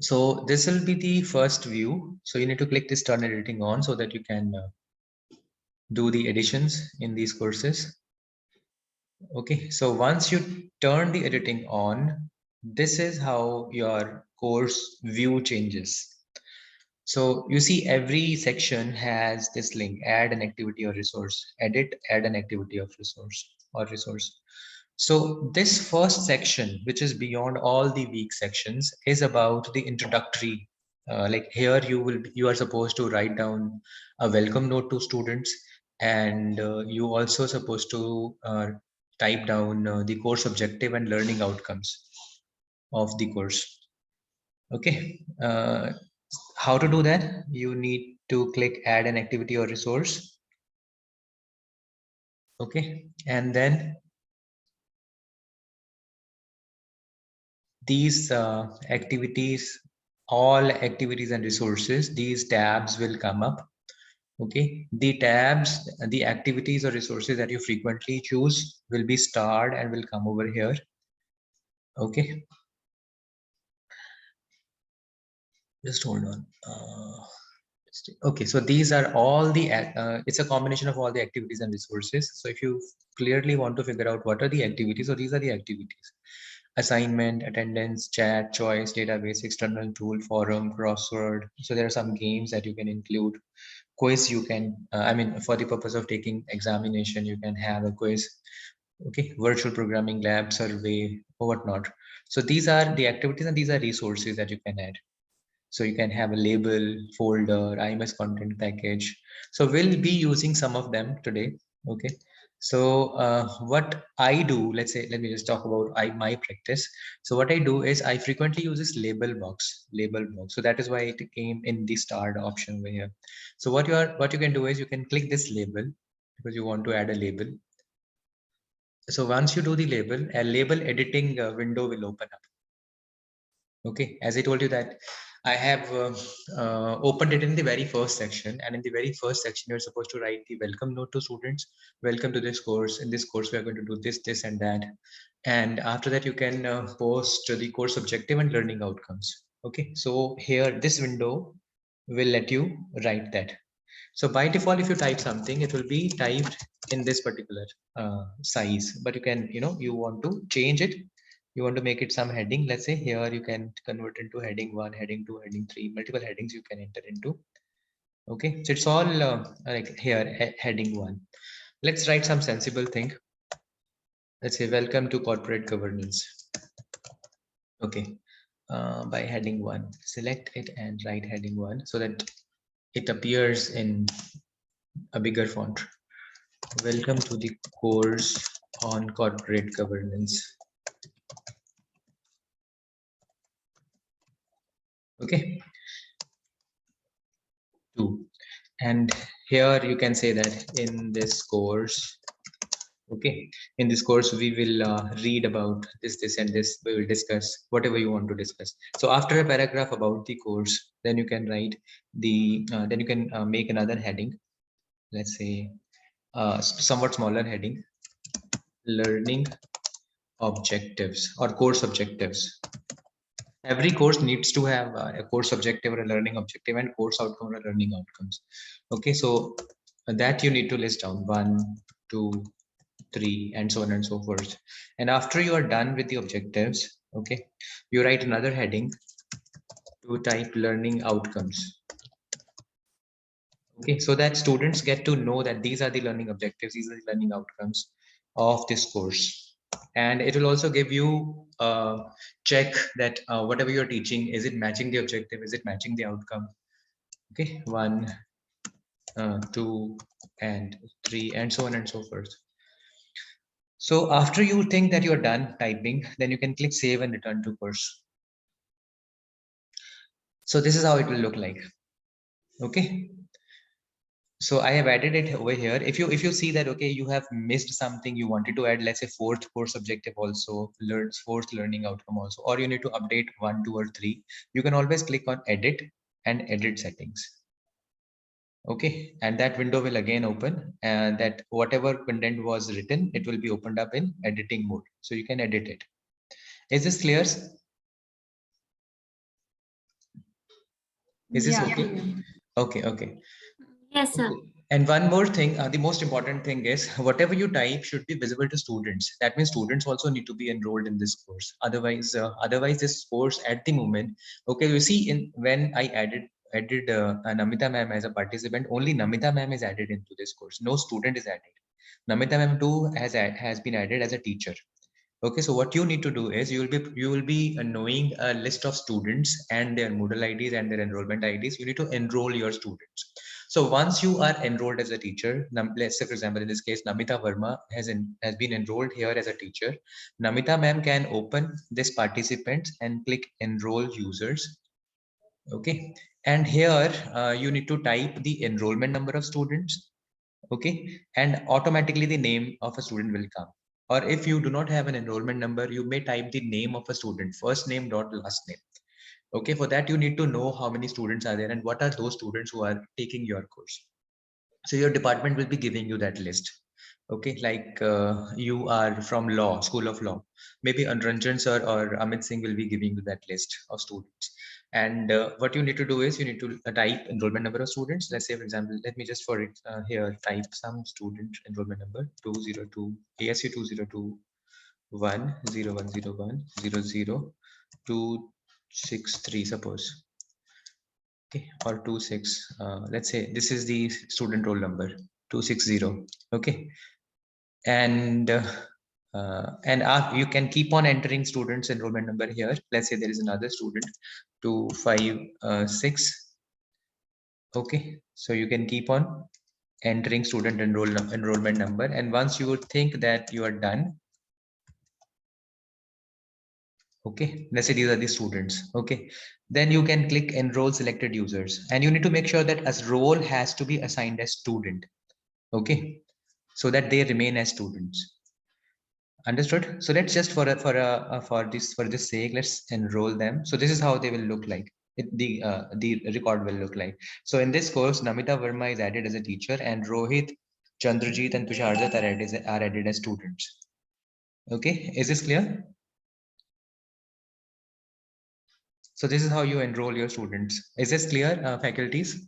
So this will be the first view. So you need to click this turn editing on so that you can do the additions in these courses. Okay, so once you turn the editing on, this is how your course view changes. So you see every section has this link, add an activity or resource, edit, add an activity of resource or resource. So this first section, which is beyond all the weak sections, is about the introductory. Like here, you are supposed to write down a welcome note to students, and you also supposed to type down the course objective and learning outcomes of the course. Okay, how to do that? You need to click add an activity or resource. Okay, and then these activities, all activities and resources, these tabs will come up. Okay, the tabs, the activities or resources that you frequently choose will be starred and will come over here. Okay, just hold on. Okay, so these are all the, it's a combination of all the activities and resources. So if you clearly want to figure out what are the activities, so these are the activities: assignment, attendance, chat, choice, database, external tool, forum, crossword. So there are some games that you can include. Quiz, you can, I mean, for the purpose of taking examination, you can have a quiz. Okay, virtual programming lab, survey, or whatnot. So these are the activities and these are resources that you can add. So you can have a label, folder, IMS content package. So we'll be using some of them today. Okay. So what I do, let's say, let me just talk about my practice. So what I do is I frequently use this label box. So that is why it came in the start option over here. So what you can do is you can click this label because you want to add a label. So once you do the label, a label editing window will open up. Okay, as I told you that I have opened it in the very first section, and in the very first section, you're supposed to write the welcome note to students. Welcome to this course. In this course, we are going to do this, this, and that. And after that, you can post the course objective and learning outcomes. Okay, so here, this window will let you write that. So by default, if you type something, it will be typed in this particular size, but you can, you want to change it. You want to make it some heading. Let's say here you can convert into heading 1, heading 2, heading 3, multiple headings you can enter into. Okay, so it's all like here, heading 1. Let's write some sensible thing. Let's say welcome to corporate governance. Okay, by heading 1, select it and write heading 1 so that it appears in a bigger font. Welcome to the course on corporate governance. Okay. 2. And here you can say that in this course, okay, in this course, we will read about this, and this. We will discuss whatever you want to discuss. So after a paragraph about the course, then you can write then you can make another heading. Let's say somewhat smaller heading, learning objectives or course objectives. Every course needs to have a course objective or a learning objective and course outcome or learning outcomes. Okay, so that you need to list down 1, 2, 3, and so on and so forth. And after you are done with the objectives, okay, you write another heading to type learning outcomes. Okay, so that students get to know that these are the learning objectives, these are the learning outcomes of this course. And it will also give you a check that whatever you're teaching, is it matching the objective, is it matching the outcome? Okay, 1, 2, and 3, and so on and so forth. So after you think that you're done typing, then you can click save and return to course. So this is how it will look like. Okay. So I have added it over here. If you see that, okay, you have missed something, you wanted to add, let's say, fourth course objective also, fourth learning outcome also, or you need to update 1, 2, or 3, you can always click on edit and edit settings. Okay, and that window will again open, and that whatever content was written, it will be opened up in editing mode. So you can edit it. Is this clear? Is this Yeah. okay? Okay. Yes, sir. Okay. And one more thing, the most important thing is whatever you type should be visible to students. That means students also need to be enrolled in this course. Otherwise this course at the moment, okay, you see in when I added Namita ma'am as a participant, only Namita ma'am is added into this course. No student is added. Namita ma'am too has been added as a teacher. Okay, so what you need to do is you will be knowing a list of students and their Moodle IDs and their enrollment IDs. You need to enroll your students. So once you are enrolled as a teacher, let's say for example in this case Namita Verma has been enrolled here as a teacher. Namita ma'am can open this participants and click enroll users. Okay, and here you need to type the enrollment number of students. Okay, and automatically the name of a student will come. Or if you do not have an enrollment number, you may type the name of a student, first name dot last name. Okay, for that you need to know how many students are there and what are those students who are taking your course. So your department will be giving you that list. Okay, like you are from law, School of Law. Maybe Ranjan sir or Amit Singh will be giving you that list of students. And what you need to do is you need to type enrollment number of students. Let's say, for example, let me just for it here type some student enrollment number 202 ASU 2021010100 263 suppose. Okay, or 26. Let's say this is the student roll number 260. Okay, and you can keep on entering students enrollment number here. Let's say there is another student 256. Okay, so you can keep on entering student enrollment number, and once you would think that you are done, okay, let's say these are the students, okay, then you can click enroll selected users, and you need to make sure that as role has to be assigned as student, okay, so that they remain as students. Understood? So let's just for this sake, let's enroll them. So this is how they will look like. The record will look like. So in this course, Namita Verma is added as a teacher, and Rohit, Chandrajit, and Tusharjat are added as students. Okay, is this clear? So this is how you enroll your students. Is this clear, faculties?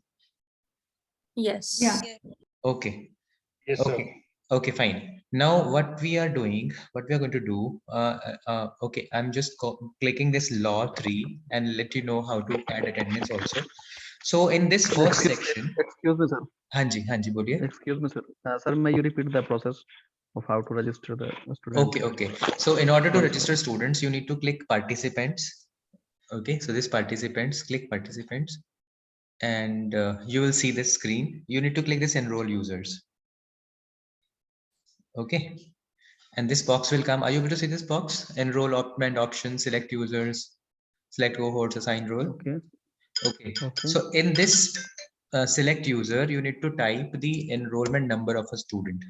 Yes. Yeah. Okay. Yes, sir. Okay, fine. Now what we are doing, what we are going to do, okay, I'm just clicking this law 3 and let you know how to add attendance also. So in this first section, Excuse me, sir. Hanji, boliye. Excuse me, sir. Sir, may you repeat the process of how to register the student? Okay. So in order to register students, you need to click participants. Okay, so this participants, click participants, and you will see this screen. You need to click this enroll users. Okay. And this box will come. Are you able to see this box? Enroll opt-and options, select users, select cohorts, assign role. Okay. So in this select user, you need to type the enrollment number of a student.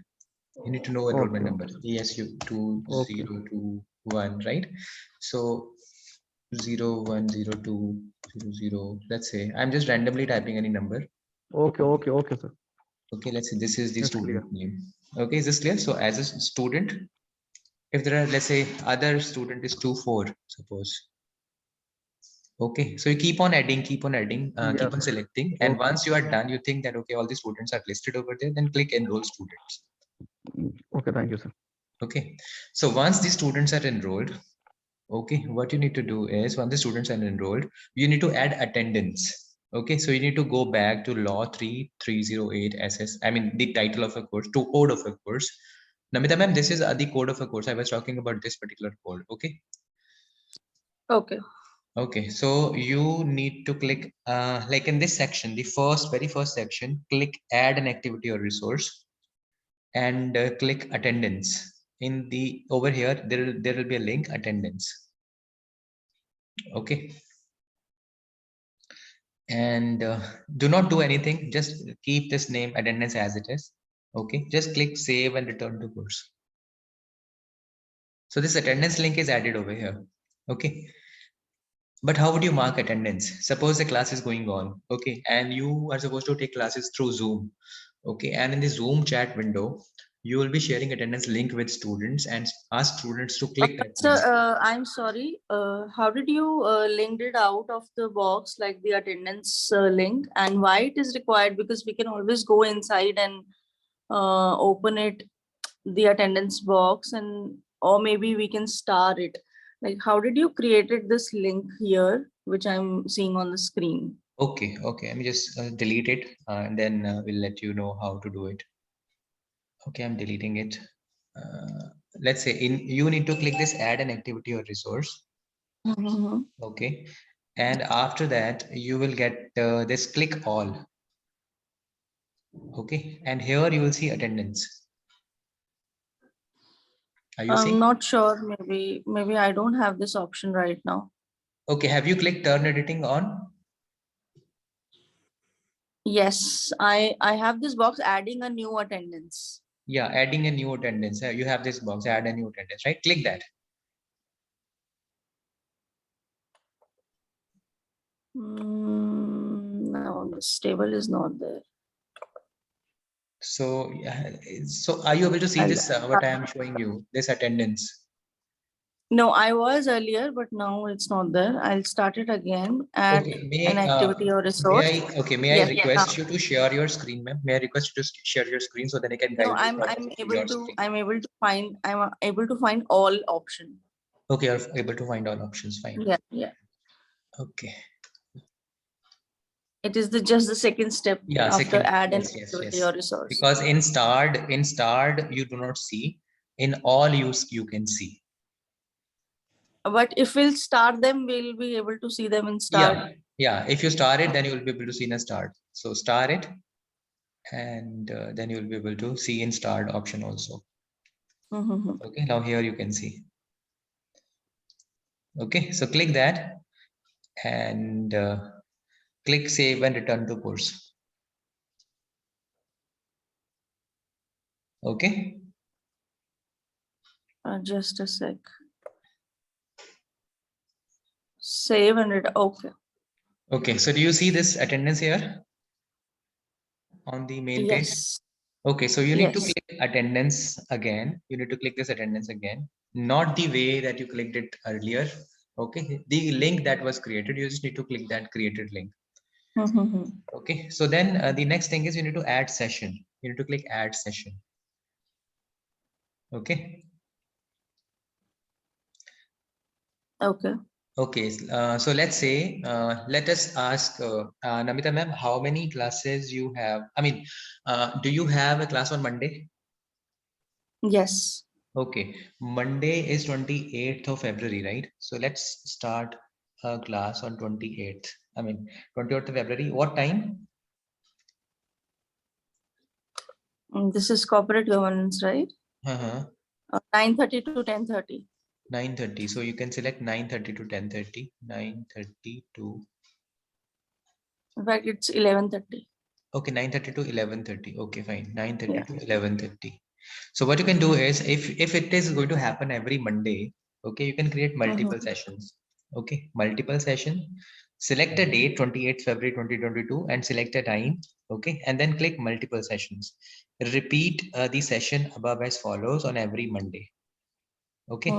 You need to know enrollment number. ESU 2021, right? So 010200. Let's say I'm just randomly typing any number. Okay, sir. Okay, let's say this is the student name. Okay, is this clear? So as a student, if there are, let's say other student is 24, suppose. Okay, so you keep on adding, keep on selecting, and once you are done, you think that okay, all the students are listed over there, then click enroll students. Okay, thank you, sir. Okay, so once the students are enrolled, okay, what you need to do is once the students are enrolled, you need to add attendance. Okay, so you need to go back to law 3308 SS. I mean the title of a course, to code of a course. Namita ma'am, this is the code of a course. I was talking about this particular code. Okay. Okay. Okay, so you need to click like in this section, the very first section, click add an activity or resource, and click attendance. In the over here, there will be a link attendance. Okay. And do not do anything. Just keep this name attendance as it is. Okay. Just click save and return to course. So this attendance link is added over here. Okay. But how would you mark attendance? Suppose the class is going on, okay, and you are supposed to take classes through Zoom, okay, and in the Zoom chat window, you will be sharing attendance link with students and ask students to click that Sir, link. I'm sorry. How did you linked it out of the box, like the attendance link, and why it is required? Because we can always go inside and open it, the attendance box, and or maybe we can star it. Like, how did you created this link here, which I'm seeing on the screen? Okay, okay. Let me just delete it and then we'll let you know how to do it. Okay, I'm deleting it. Let's say you need to click this add an activity or resource. Mhm. Okay, and after that you will get this click all. Okay, and here you will see attendance. Are you I'm seeing? not sure. Maybe I don't have this option right now. Okay, have you clicked turn editing on? Yes, I have this box adding a new attendance. Yeah, adding a new attendance. You have this box, add a new attendance, right? Click that. No, this table is not there. So, so are you able to see this? What I am showing you, this attendance. No, I was earlier, but now it's not there. I'll start it again at Okay, an activity or resource. may I Yes. request you to share your screen, ma'am? May I request you to share your screen so that I can No, guide you from your screen? I'm able to find all option. Okay, you're able to find all options. Fine. Yeah, yeah. Okay. It is just the second step Yeah, after second. add an Yes, yes, activity yes. or resource. Because in starred you do not see. In all you can see. But if we'll start them, we'll be able to see them in start. Yeah, yeah. If you star it, then you will be able to see in a start. So star it, and then you will be able to see in starred option also. Mhm. Okay, now here you can see. Okay, so click that and click save and return to course. Okay. Just a sec. Save and it. Okay. Okay, so do you see this attendance here on the main page? Yes. Okay, so you need to Yes. click attendance again. You need to click this attendance again, not the way that you clicked it earlier. Okay, the link that was created, you just need to click that created link. Mhm. Okay, so then the next thing is you need to add session. You need to click add session. Okay. Okay. Okay, so let's say, let us ask Namita ma'am, how many classes you have? I mean, do you have a class on Monday? Yes. Okay, Monday is 28th of February, right? So let's start a class on 28th. I mean, 28th of February. What time? This is corporate governance, right? 9:30 to 10:30. 9:30. So you can select 9:30 to 10:30. 9:30 to In fact, it's 11:30. okay, 9:30 to 11:30. Okay, fine. 9:30 Yeah. to 11:30. So what you can do is if it is going to happen every Monday, okay, you can create multiple sessions. Okay, multiple session. Select a date, 28th February 2022, and select a time. Okay, and then click multiple sessions. Repeat the session above as follows on every Monday. Okay,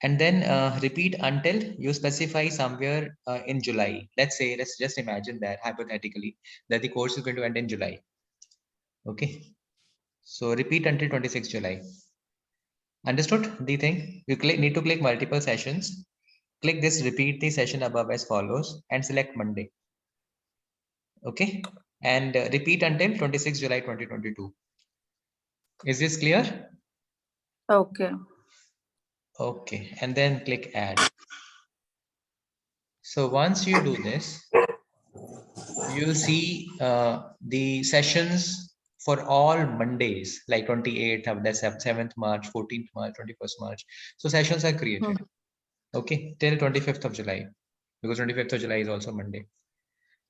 and then repeat until you specify somewhere in July. Let's just imagine that hypothetically that the course is going to end in July. Okay, so repeat until 26 July. Understood the thing? You need to click multiple sessions. Click this repeat the session above as follows and select Monday. Okay, and repeat until 26 July 2022. Is this clear? Okay. Okay, and then click add. So once you do this, you'll see the sessions for all Mondays, like 28th of the 7th March, 14th March, 21st March. So sessions are created, okay, till 25th of July, because 25th of July is also Monday.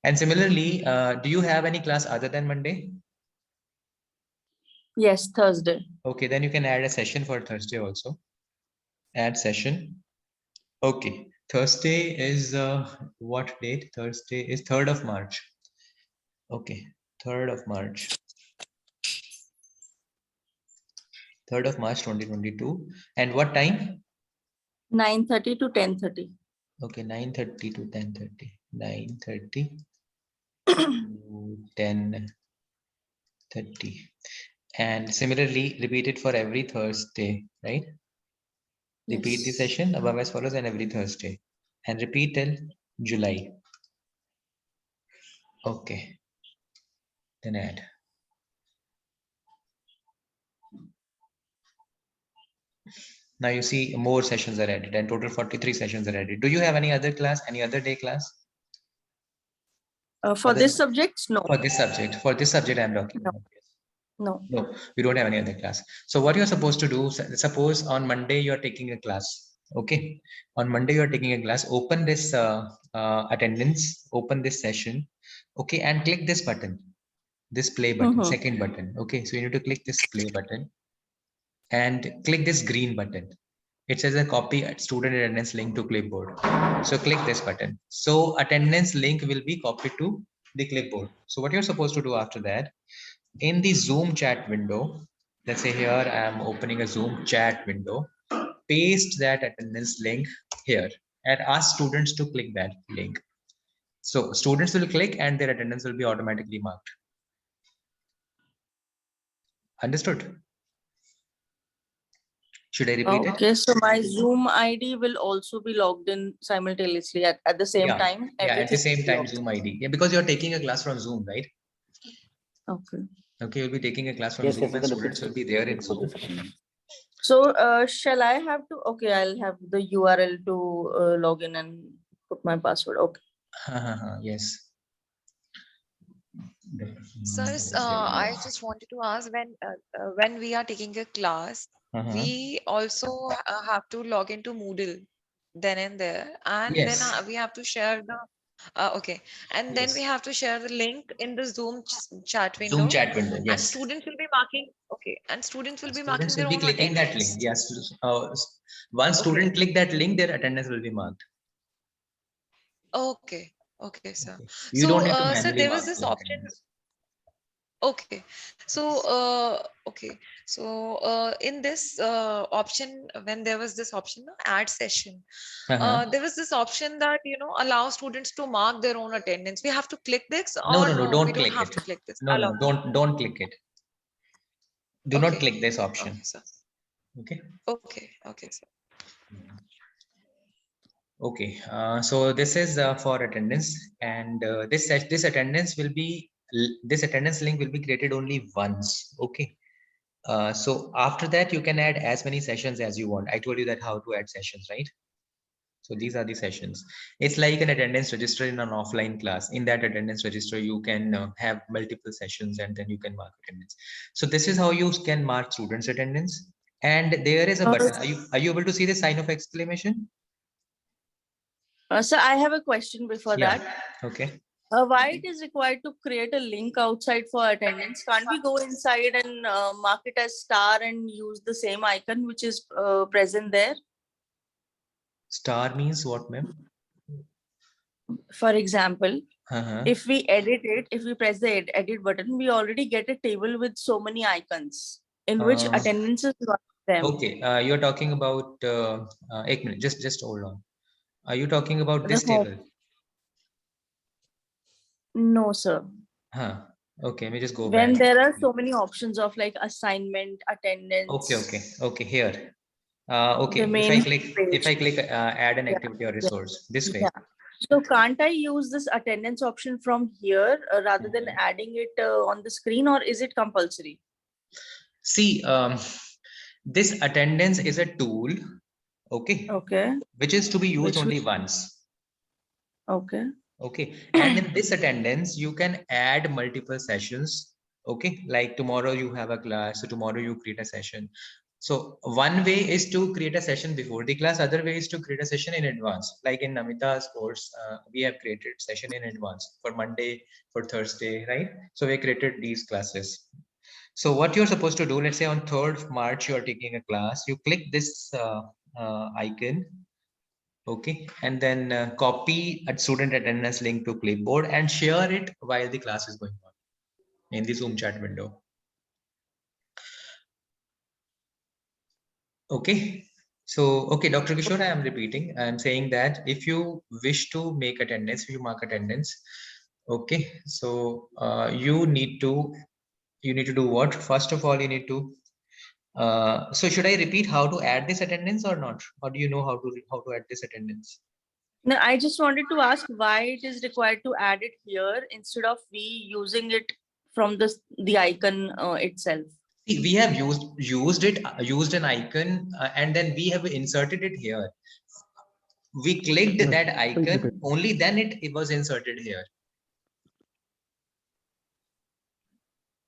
And similarly, do you have any class other than Monday? Yes, Thursday. Okay, then you can add a session for Thursday also. Add session. Okay, Thursday is what date? Thursday is 3rd of March. Okay, 3rd of March. 3rd of March 2022. And what time? 9:30 to 10:30. Okay, 9:30 to 10:30. 9:30 to 10:30. And similarly, repeat it for every Thursday, right? Repeat the Yes. session above as follows and every Thursday. And repeat till July. Okay. Then add. Now you see more sessions are added and total 43 sessions are added. Do you have any other class, any other day class? For Other- this subject, no. For this subject I'm talking No. about. No. No, we don't have any other class. So what you're supposed to do, suppose on Monday you're taking a class. Okay. On Monday you're taking a class, open this attendance, open this session. Okay. And click this button, this play button, Mhm. second button. Okay. So you need to click this play button and click this green button. It says a copy student attendance link to clipboard. So click this button. So attendance link will be copied to the clipboard. So what you're supposed to do after that, in the Zoom chat window, let's say here I am opening a Zoom chat window, paste that attendance link here and ask students to click that link. So students will click and their attendance will be automatically marked. Understood? Should I repeat it? Okay, so my Zoom ID will also be logged in simultaneously at the same Yeah, time. yeah, at the Everything same will be time logged. Zoom ID. Yeah, because you're taking a class from Zoom, right? Okay. Okay, you'll be taking a class from Yes, Zoom yes, you and can students will be there in Zoom. So shall I have to? Okay, I'll have the URL to log in and put my password. Okay. Yes. Sirs, I just wanted to ask when we are taking a class, we also have to log into Moodle then and there, and then Yes. we have to share the okay, and then we Yes. have to share the link in the Zoom chat window, Zoom chat window. and Yes. students will be marking and students will be marking Students will their be own clicking that link. attendance. Yes. Once Okay, student click that link, their attendance will be marked. okay, okay, sir. Okay. You So, don't need to sir, manually there was mark this their option. attendance. Okay, so okay, so in this option, when there was this option, no, add session, there was this option that allow students to mark their own attendance. We have to click this, No, or no, no, no, we don't don't click have it. to click this. No, Allow. no, don't click it. Do not Okay, click this option. okay, sir. Okay. Okay, okay, sir. Okay. So this is for attendance, and this attendance will be this attendance link will be created only once. Okay. So after that, you can add as many sessions as you want. I told you that how to add sessions, right? So these are the sessions. It's like an attendance register in an offline class. In that attendance register, you can have multiple sessions and then you can mark attendance. So this is how you can mark students' attendance. And there is a button. Are you able to see the sign of exclamation? So I have a question before Yeah. that. Okay. Why it is required to create a link outside for attendance? Can't we go inside and mark it as star and use the same icon which is present there? Star means what, ma'am? For example, Uh-huh. if we edit it, if we press the edit button, we already get a table with so many icons in which attendance is one of them. Okay. You're talking about एक minute. Just hold on. Are you talking about The this home- table? No, sir. Huh. Okay. Let me just go When back. there are so many options of like assignment, attendance. Okay. Here. Okay. The If main I page. click add an Yeah, activity or yeah, resource this way. Yeah. So can't I use this attendance option from here rather than adding it on the screen, or is it compulsory? See, this attendance is a tool, okay, Okay. which is to be used Which only once. Okay. Okay. And in this attendance, you can add multiple sessions. Okay. Like tomorrow you have a class. So tomorrow you create a session. So one way is to create a session before the class. Other way is to create a session in advance. Like in Namita's course, we have created session in advance for Monday, for Thursday, right? So we created these classes. So what you're supposed to do, let's say on 3rd of March, you're taking a class, you click this icon, okay, and then copy a student attendance link to clipboard and share it while the class is going on in the Zoom chat window. Okay. So, okay, Dr. Kishore, I am repeating. I am saying that if you wish to make attendance, if you mark attendance, okay. So, you need to do what? First of all, you need to. So, should I repeat how to add this attendance or not? Or do you know how to add this attendance? No, I just wanted to ask why it is required to add it here instead of we using it from the icon itself. See, we have used an icon, and then we have inserted it here. We clicked Yes, that please icon, repeat. only then it was inserted here.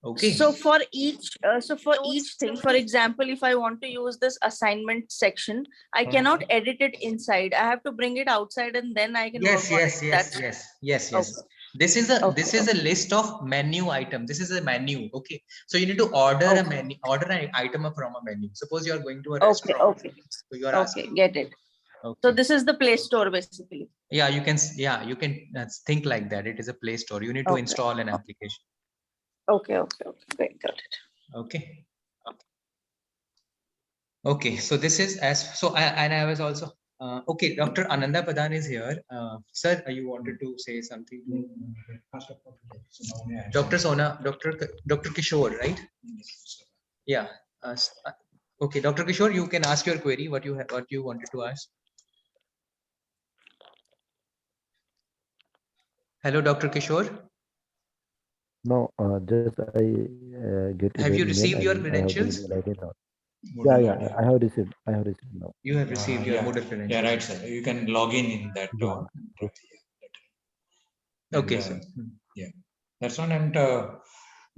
Okay. So for each thing, for example, if I want to use this assignment section, I cannot edit it inside. I have to bring it outside and then I can work on it. That's Yes. okay. This is a Okay. list of menu item. This is a menu. Okay. So you need to order a Okay. menu, order an item from a menu. Suppose you are going to a Okay. restaurant. Okay. So you are Okay. asking. Get it. So Okay. this is the Play Store basically. Yeah, you can think like that. It is a Play Store. You need to Okay. install an application. Okay. Great. Got it. Okay. Okay. So this is I was also okay. Dr. Ananda Pradhan is here. Sir, you wanted to say something to Dr. Dr. Kishore, right? Yeah. Okay, Dr. Kishore, you can ask your query. What you wanted to ask. Hello, Dr. Kishore. No, just I get Have the you email received your and I have the credentials? email ID now. Moodle Yeah, ID. I have received. I have received now. You have received your Moodle credentials. Yeah, right, sir. You can log in that. Yeah. Okay, and, sir. Yeah, that's one. And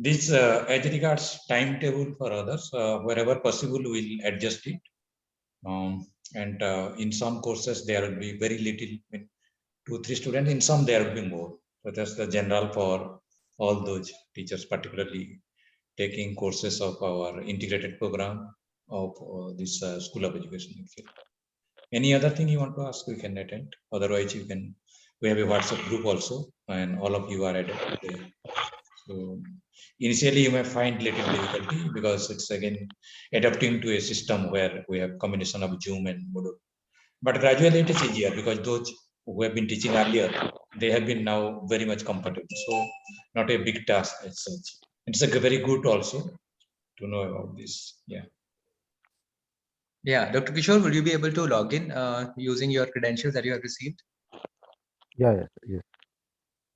this as regards timetable for others, wherever possible, we'll adjust it. And in some courses, there will be very little, 2-3 students. In some, there will be more. So that's the general for all those teachers, particularly taking courses of our integrated program of this School of Education. Any other thing you want to ask, we can attend. Otherwise, you can. We have a WhatsApp group also, and all of you are added there. So initially, you may find little difficulty because it's again adapting to a system where we have combination of Zoom and Moodle. But gradually, it is easier because those who have been teaching earlier, they have been now very much comfortable. So not a big task as such. It's a very good also to know about this. Yeah. Yeah, Dr. Kishore, will you be able to log in using your credentials that you have received? Yeah, yes.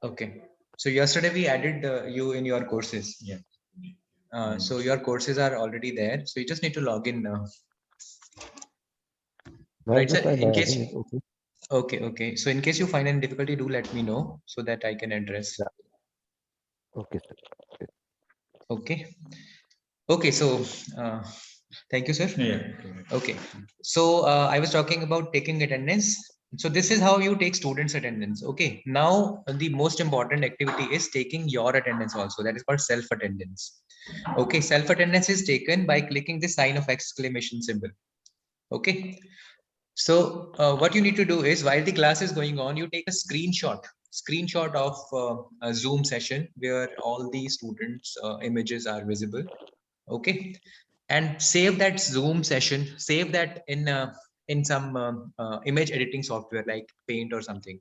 Okay. So yesterday we added you in your courses. Yeah. So your courses are already there. So you just need to log in now. Right, sir. In case. Okay. So in case you find any difficulty, do let me know so that I can address. Yeah. Okay, sir. Okay. Okay. So thank you, sir. Yeah. Okay. So I was talking about taking attendance. So this is how you take students' attendance. Okay. Now the most important activity is taking your attendance also. That is called self-attendance. Okay. Self-attendance is taken by clicking the sign of exclamation symbol. Okay. So what you need to do is while the class is going on, you take a screenshot of a Zoom session where all the students' images are visible. Okay. And save that Zoom session, save that in some image editing software like Paint or something.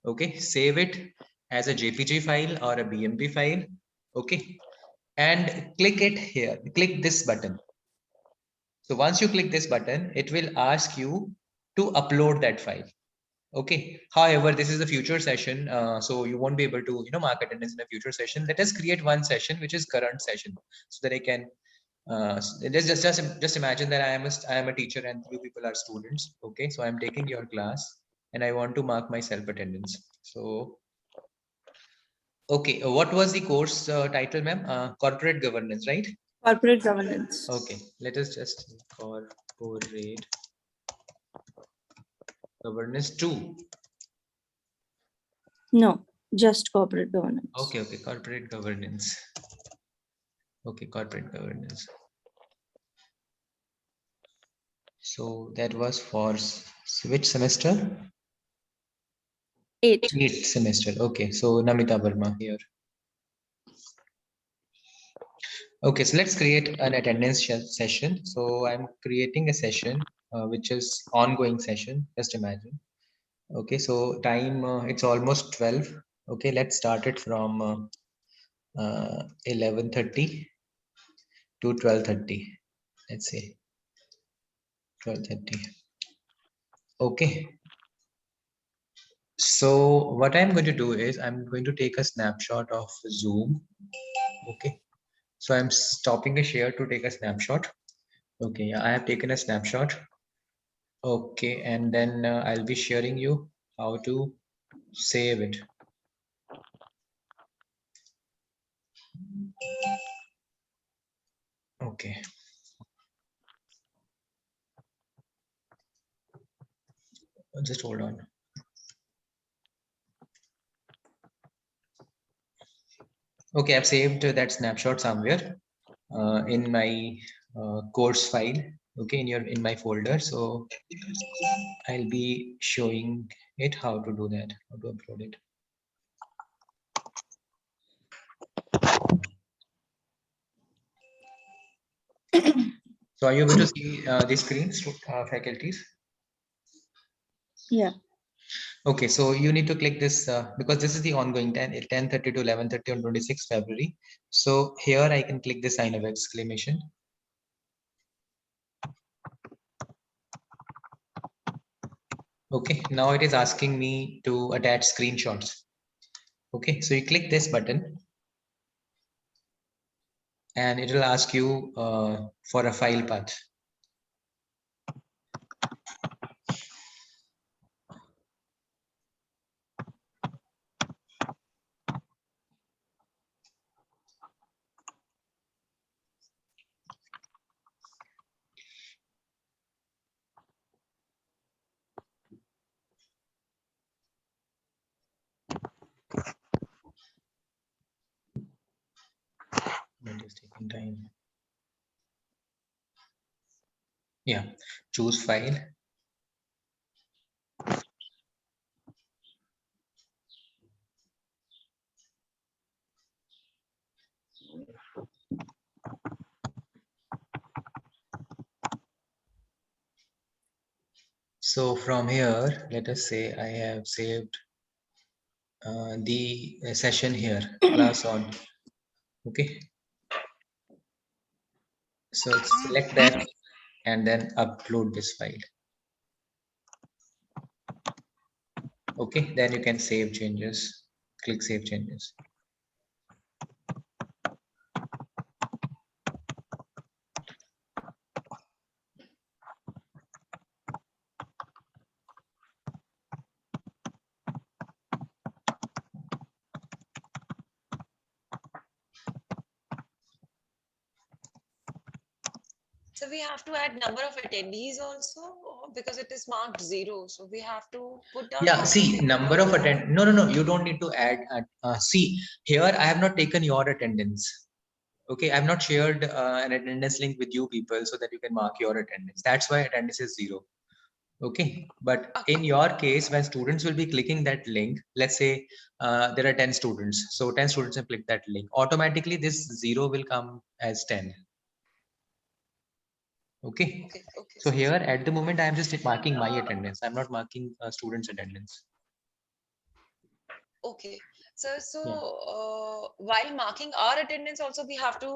Okay, save it as a JPG file or a BMP file. Okay, and click it here. Click this button. So once you click this button, it will ask you to upload that file. Okay. However, this is a future session, so you won't be able to mark attendance in a future session. Let us create one session which is current session, so that I can. Just imagine that I am a teacher and you people are students. Okay, so I'm taking your class and I want to mark my self attendance. So okay, what was the course title, ma'am? Corporate governance, right? Corporate governance. Okay, let us just corporate governance 2. No, just corporate governance. Okay, corporate governance. Okay, corporate governance. So that was for which semester? 8th semester. Okay, so Namita Verma here. Okay, so let's create an attendance session. So I'm creating a session which is ongoing session. Just imagine. Okay, so time it's almost 12. Okay, let's start it from 11:30 to 12:30. Let's say 12:30. Okay. So what I'm going to do is I'm going to take a snapshot of Zoom. Okay. So I'm stopping the share to take a snapshot. Okay, yeah, I have taken a snapshot. Okay, and then I'll be sharing you how to save it. Okay. Just hold on. Okay, I've saved that snapshot somewhere in my course file. Okay, in my folder. So I'll be showing it how to do that, how to upload it. So are you able to see the screens, faculties? Yeah. Okay, so you need to click this because this is the ongoing 10:30 to 11:30 on 26th February. So here I can click the sign of exclamation. Okay, now it is asking me to attach screenshots. Okay, so you click this button and it will ask you for a file path. It is taking time. Yeah, choose file. So from here, let us say I have saved the session here, class on. Okay. So select that and then upload this file. Okay, then you can save changes. Click save changes. So we have to add number of attendees also because it is marked 0. So we have to put down. Yeah, see, number of no, you don't need to add. See, here I have not taken your attendance. Okay, I have not shared an attendance link with you people so that you can mark your attendance. That's why attendance is 0. Okay, but in your case, when students will be clicking that link, let's say there are 10 students. So 10 students have clicked that link. Automatically, this 0 will come as 10. Okay. So here at the moment, I am just marking my attendance. I'm not marking students' attendance. Okay. So while marking our attendance also, we have to,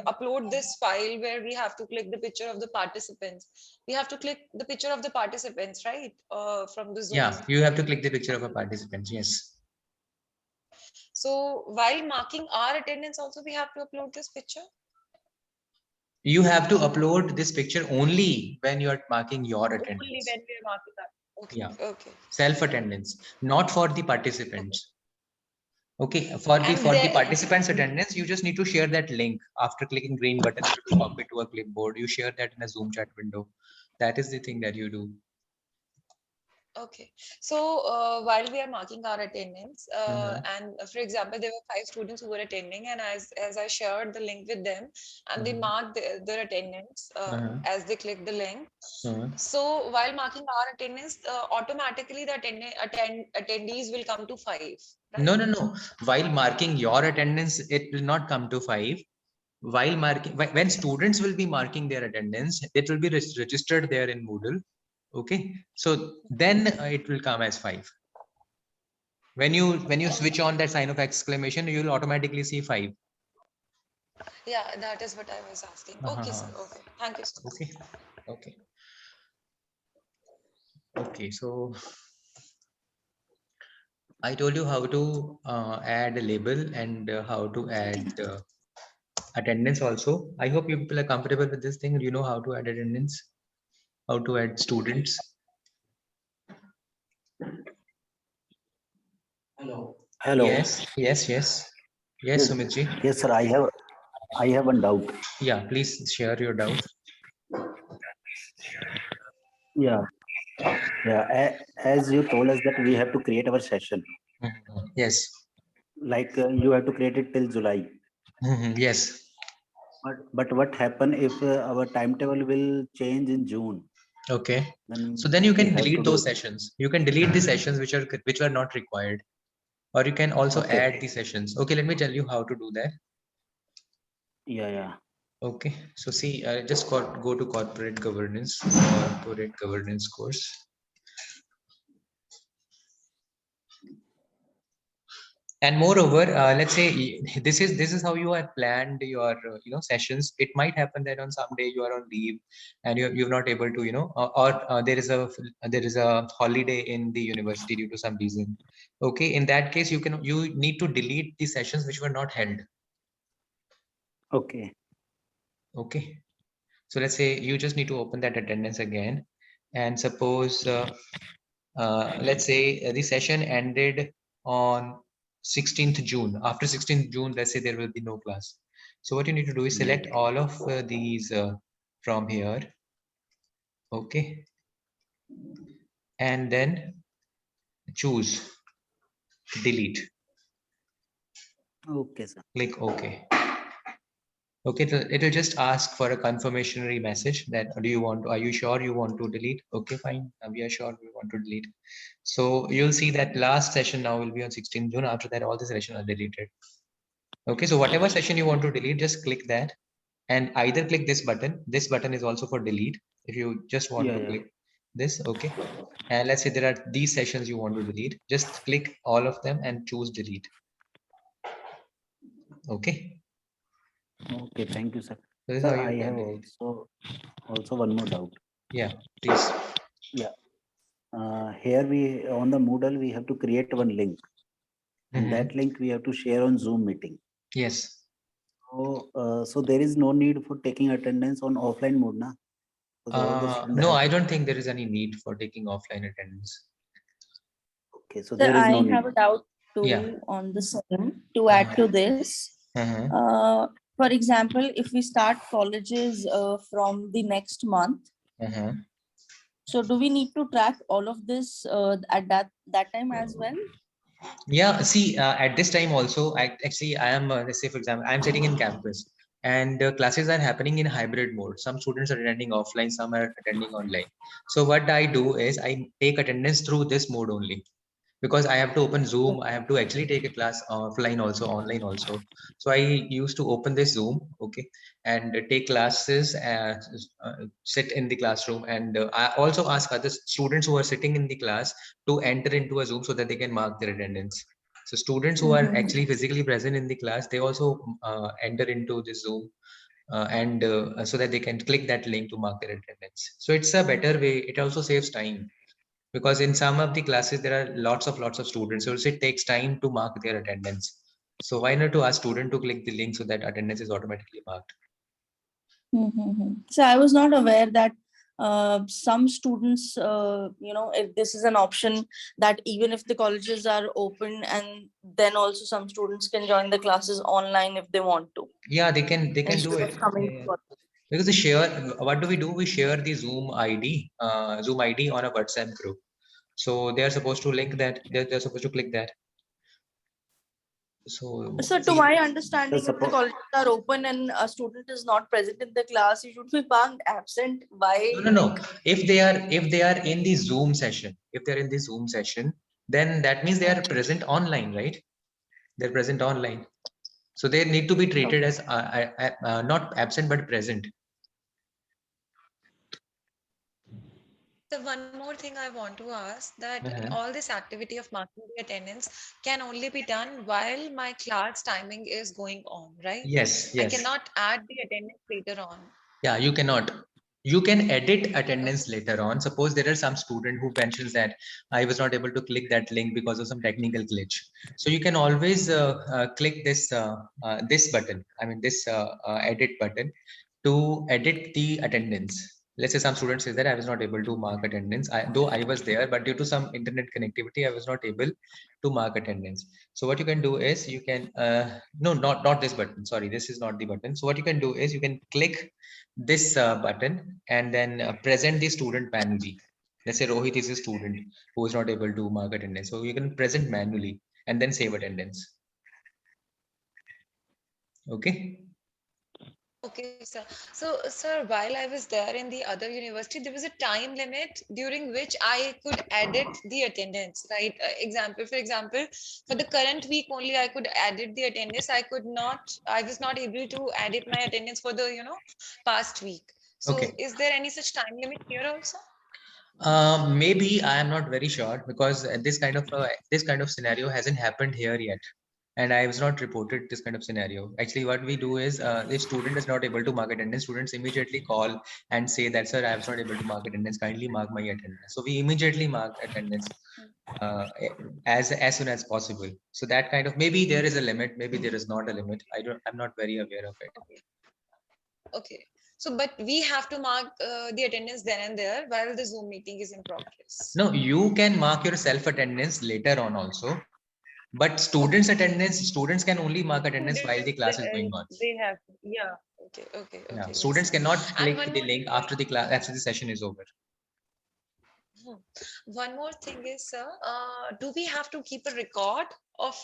upload this file where we have to click the picture of the participants. We have to click the picture of the participants, right? From the Zoom. Yeah, you have to click the picture of a participant. Yes. So while marking our attendance also, we have to upload this picture. You have to upload this picture only when you are marking your attendance. Only when we are marking that. Okay. Yeah. Okay. Self attendance, not for the participants. Okay, for the participants attendance, you just need to share that link after clicking green button to copy to a clipboard. You share that in a Zoom chat window. That is the thing that you do. Okay, so while we are marking our attendance, and for example, there were 5 students who were attending, and as I shared the link with them, and they marked their attendance as they click the link. So while marking our attendance, automatically the attendees will come to 5. Right? No. While marking your attendance, it will not come to 5. While marking, when students will be marking their attendance, it will be registered there in Moodle. Okay, so then it will come as 5. When you switch on that sign of exclamation, you will automatically see 5. Yeah, that is what I was asking. Okay, sir. Okay, thank you, sir. Okay. So I told you how to add a label and how to add attendance also. I hope you people are comfortable with this thing. You know how to add attendance, how to add students. Hello. Yes, Sumit ji. Yes, sir. I have one doubt. Yeah, please share your doubt. Yeah. As you told us that we have to create our session. Yes. Like you have to create it till July. Yes. But what happen if our timetable will change in June? Okay. Then So then you we can have to delete do those it. sessions. You can delete the sessions which were not required, or you can also Okay. add the sessions. Okay, let me tell you how to do that. Yeah. Okay, so see, just go to corporate governance course. And moreover, let's say this is how you have planned your sessions. It might happen that on some day you are on leave and you're not able to or there is a holiday in the university due to some reason. Okay, in that case you need to delete the sessions which were not held. Okay. Okay, so let's say you just need to open that attendance again, and suppose let's say the session ended on 16th June. After 16th June, let's say there will be no class. So what you need to do is select all of these from here. Okay. And then choose delete. Okay, sir. Click OK. Okay, it'll just ask for a confirmatory message that are you sure you want to delete? Okay, fine. We are sure we want to delete. So you'll see that last session now will be on 16th June. After that, all the sessions are deleted. Okay, so whatever session you want to delete, just click that and either click this button. This button is also for delete. If you just want to click this, okay. And let's say there are these sessions you want to delete, just click all of them and choose delete. Okay. Okay, thank you, sir. This is Sir, how you I can have delete. also one more doubt. Yeah, please. Yeah. Here we on the Moodle we have to create one link, and that link we have to share on Zoom meeting. Yes. So there is no need for taking attendance on offline mode, na? No, I don't think there is any need for taking offline attendance. Okay, so Sir, there is no I need. have a doubt too Yeah. on the same to add to this. For example, if we start colleges from the next month, so do we need to track all of this at that time as well? Yeah, see, at this time also, I am, let's say, for example, I'm sitting in campus and classes are happening in hybrid mode. Some students are attending offline, some are attending online. So what I do is I take attendance through this mode only, because I have to open Zoom. I have to actually take a class offline also, online also. So I used to open this Zoom, okay, and take classes, sit in the classroom, and I also ask other students who are sitting in the class to enter into a Zoom so that they can mark their attendance. So students who are actually physically present in the class, they also enter into the Zoom and so that they can click that link to mark their attendance. So it's a better way. It also saves time, because in some of the classes there are lots of students, so it takes time to mark their attendance. So why not to ask student to click the link so that attendance is automatically marked? So I was not aware that some students, if this is an option, that even if the colleges are open, and then also some students can join the classes online if they want to. Yeah, they can do Instead it. of coming to college. Because what do? We share the Zoom ID on a WhatsApp group. So they are supposed to link that. They're supposed to click that. So So to see, my understanding, if the suppose- colleges are open and a student is not present in the class, you should be marked absent. Why? no. If they are in the Zoom session, then that means they are present online, right? They're present online. So they need to be treated as not absent but present. The one more thing I want to ask that Uh-huh. all this activity of marking the attendance can only be done while my class timing is going on, right? Yes, I yes. cannot add the attendance later on. Yeah, you cannot. You can edit attendance later on. Suppose there are some student who mentions that I was not able to click that link because of some technical glitch. So you can always click this this button. I mean this edit button to edit the attendance. Let's say some student says that I was not able to mark attendance, though I was there, but due to some internet connectivity, I was not able to mark attendance. So what you can do is you can no, not this button. Sorry, this is not the button. So what you can do is you can click this button and then present the student manually. Let's say Rohit is a student who is not able to mark attendance. So you can present manually and then save attendance. Okay. Okay, sir. So, sir, while I was there in the other university, there was a time limit during which I could edit the attendance, right? For example, for the current week only, I could edit the attendance. I was not able to edit my attendance for the, past week. So, Okay. is there any such time limit here also? Maybe I am not very sure because this kind of scenario hasn't happened here yet, and I was not reported this kind of scenario. Actually, what we do is if student is not able to mark attendance, students immediately call and say that sir, I was not able to mark attendance. Kindly mark my attendance. So we immediately mark attendance as soon as possible. So that kind of, maybe there is a limit, maybe there is not a limit. I'm not very aware of it. Okay. So, but we have to mark the attendance then and there while the Zoom meeting is in progress. No, you can mark your self attendance later on also. But students' attendance, students can only mark attendance while the class is going on. They have, yeah. Okay. Yeah, Yes. students cannot And click the link after the session is over. One more thing is, sir, do we have to keep a record of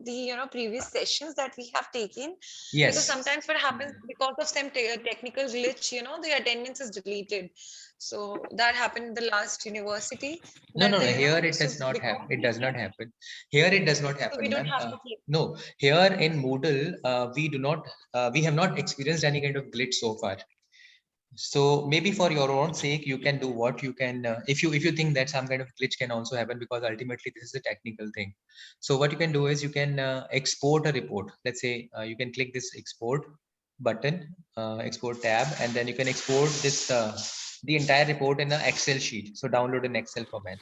the previous sessions that we have taken? Because Yes. sometimes what happens because of some technical glitch, the attendance is deleted. So that happened in the last university. No. Here it so does not because happen. It does not happen. Here it does not so happen, we don't ma'am. have to keep. No, here in Moodle, we have not experienced any kind of glitch so far. So maybe for your own sake, you can do what you can. If you think that some kind of glitch can also happen, because ultimately this is a technical thing. So what you can do is you can export a report. Let's say you can click this export button, export tab, and then you can export this the entire report in an Excel sheet. So download an Excel format.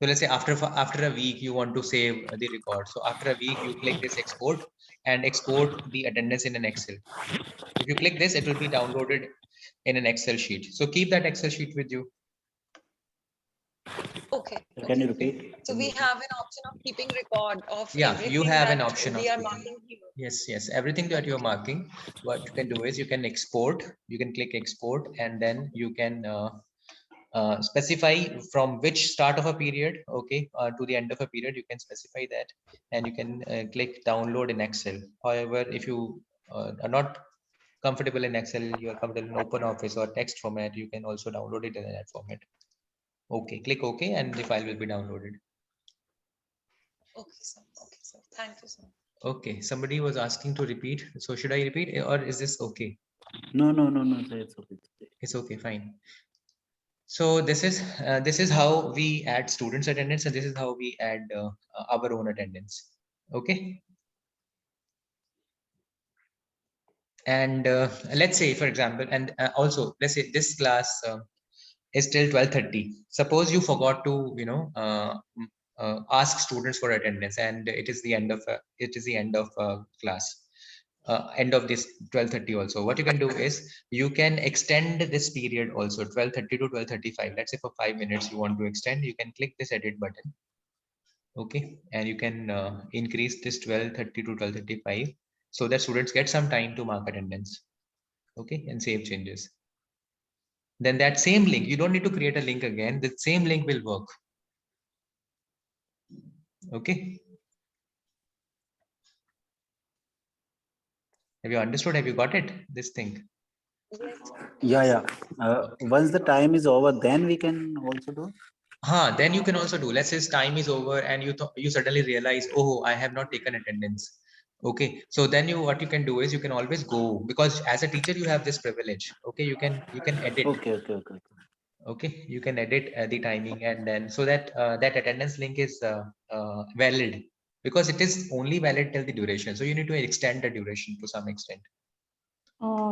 So let's say after a week you want to save the record. So after a week you click this export and export the attendance in an Excel. If you click this, it will be downloaded in an Excel sheet. So keep that Excel sheet with you. Okay. Can you repeat? So we have an option of keeping record of Yeah, everything you have an that option of we are keeping. marking here. Yes. Everything that you're marking, what you can do is you can export. You can click export, and then you can specify from which start of a period, okay, to the end of a period. You can specify that, and you can click download in Excel. However, if you are not comfortable in Excel, you are comfortable in OpenOffice or text format, you can also download it in that format. Okay, click OK, and the file will be downloaded. Okay, sir. Thank you, sir. Okay, somebody was asking to repeat. So should I repeat, or is this okay? No, sir, it's okay. It's okay, fine. So this is how we add students attendance, and this is how we add our own attendance. Okay. And let's say, for example, and also let's say this class is till 12:30. Suppose you forgot to ask students for attendance, and it is the end of class, end of this 12:30 also. What you can do is you can extend this period also, 12:30 to 12:35. Let's say for 5 minutes you want to extend, you can click this edit button. Okay, and you can increase this 12:30 to 12:35 so that students get some time to mark attendance. Okay, and save changes. then that same link, you don't need to create a link again. The same link will work. Okay. Have you understood? Have you got it? This thing. Yeah. Once the time is over, then we can also do. Then you can also do. Let's say time is over and you suddenly realize, oh, I have not taken attendance. Okay, so then what you can do is you can always go, because as a teacher you have this privilege. Okay, you can edit. Okay. Okay, you can edit the timing, and then so that that attendance link is valid, because it is only valid till the duration. So you need to extend the duration to some extent.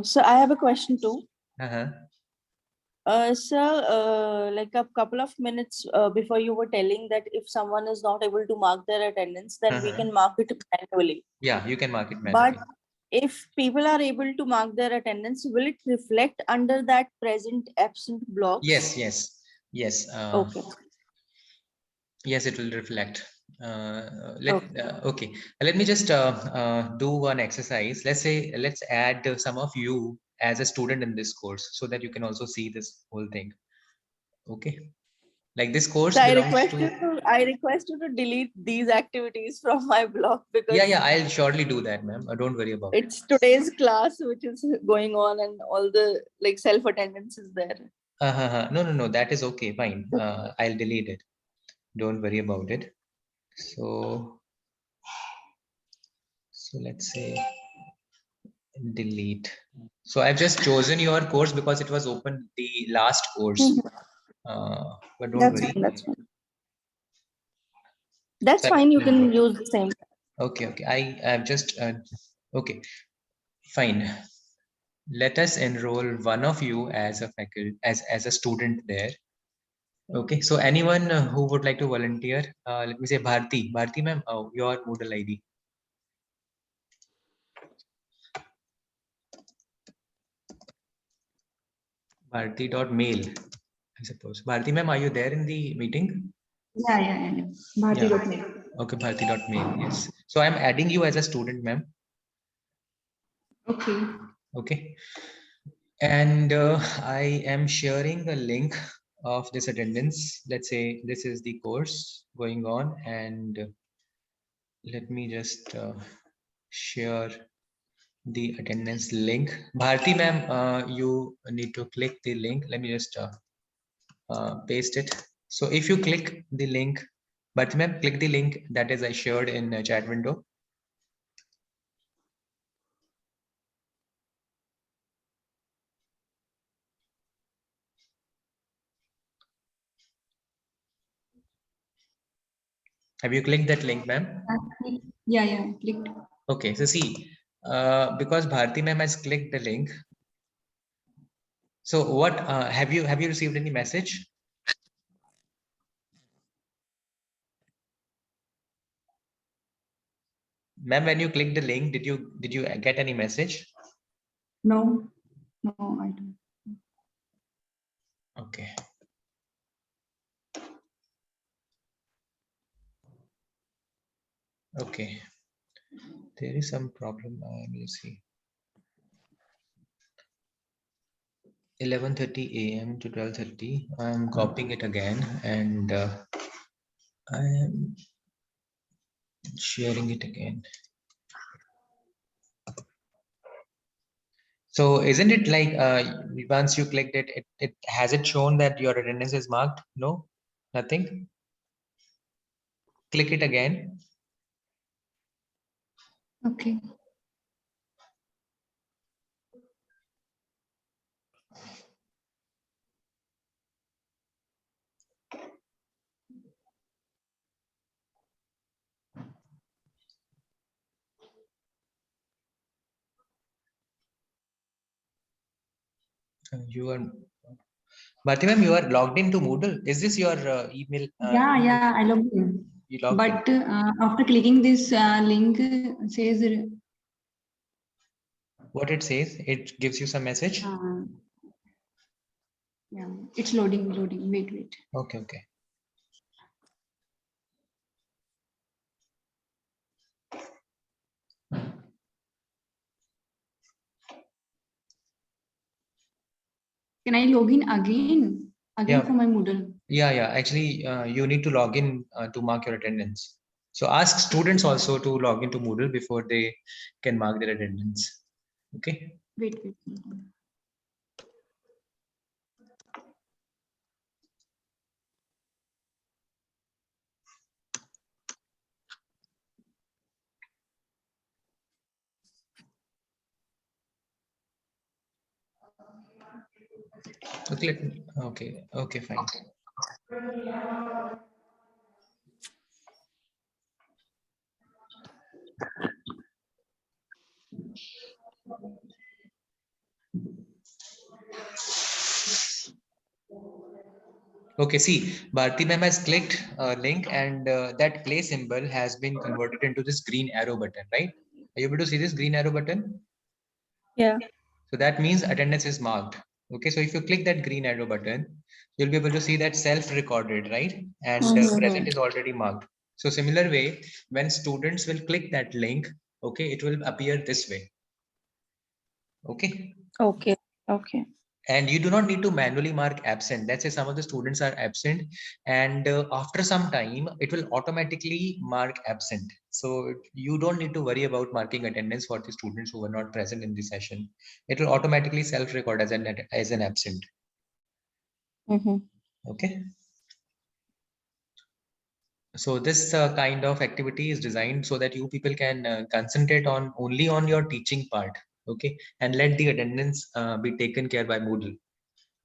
So I have a question too. Uh-huh. Sir, like a couple of minutes before you were telling that if someone is not able to mark their attendance, then we can mark it manually. Yeah, you can mark it But manually. if people are able to mark their attendance, will it reflect under that present absent blocks? Yes. Okay. Yes, it will reflect. Okay. Let me just do one exercise. Let's add some of you as a student in this course, so that you can also see this whole thing. Okay. Like this course So I belongs to. request you to delete these activities from my blog, because Yeah, I'll surely do that, ma'am. Don't worry about it. it's today's class which is going on and all the like self attendance is there. No, that is okay, fine. I'll delete it. Don't worry about it. So let's say delete. So I've just chosen your course because it was open the last course. But don't worry. That's fine. That's So fine. You can use the same. Okay. I've just okay, fine. Let us enroll one of you as a faculty, as a student there. Okay. So anyone who would like to volunteer, let me say Bharti. Bharti ma'am, your Moodle ID. Bharti.mail, I suppose. Bharti ma'am, are you there in the meeting? Yeah. Bharti.mail. Okay, Bharti.mail, yes. So I'm adding you as a student, ma'am. Okay. Okay. And I am sharing a link of this attendance. Let's say this is the course going on, and let me just share the attendance link. Bharti ma'am, you need to click the link. Let me just paste it. So if you click the link, Bharti ma'am, click the link that is I shared in a chat window. Have you clicked that link, ma'am? Yeah, clicked. Okay, so see, because Bharti ma'am has clicked the link. So what have you received any message? Ma'am, when you click the link, did you get any message? No, I don't. Okay. Okay. There is some problem. Let me see. 11:30 a.m. to 12:30. I'm copying it again, and I am sharing it again. So isn't it like once you clicked it, it has it shown that your attendance is marked? No, nothing. Click it again. Okay. You are, Bharti ma'am, you are logged into Moodle. Is this your email? Yeah, I logged in. You logged But in. after clicking this link, says What it says? It gives you some message. yeah, it's loading. Wait. Okay. Can I log in again Yeah. for my Moodle? Yeah, actually, you need to log in to mark your attendance. So ask students also to log into Moodle before they can mark their attendance. Okay. Wait. Okay, fine. Okay, see, Bharti ma'am has clicked a link and that play symbol has been converted into this green arrow button, right? Are you able to see this green arrow button? Yeah. So that means attendance is marked. Okay, so if you click that green arrow button, you'll be able to see that self-recorded, right? And present is already marked. So similar way, when students will click that link, okay, it will appear this way. Okay. Okay. And you do not need to manually mark absent. Let's say some of the students are absent, and after some time, it will automatically mark absent. So you don't need to worry about marking attendance for the students who were not present in the session. It will automatically self-record as an absent. Okay. So this kind of activity is designed so that you people can concentrate on only on your teaching part. Okay, and let the attendance be taken care by Moodle.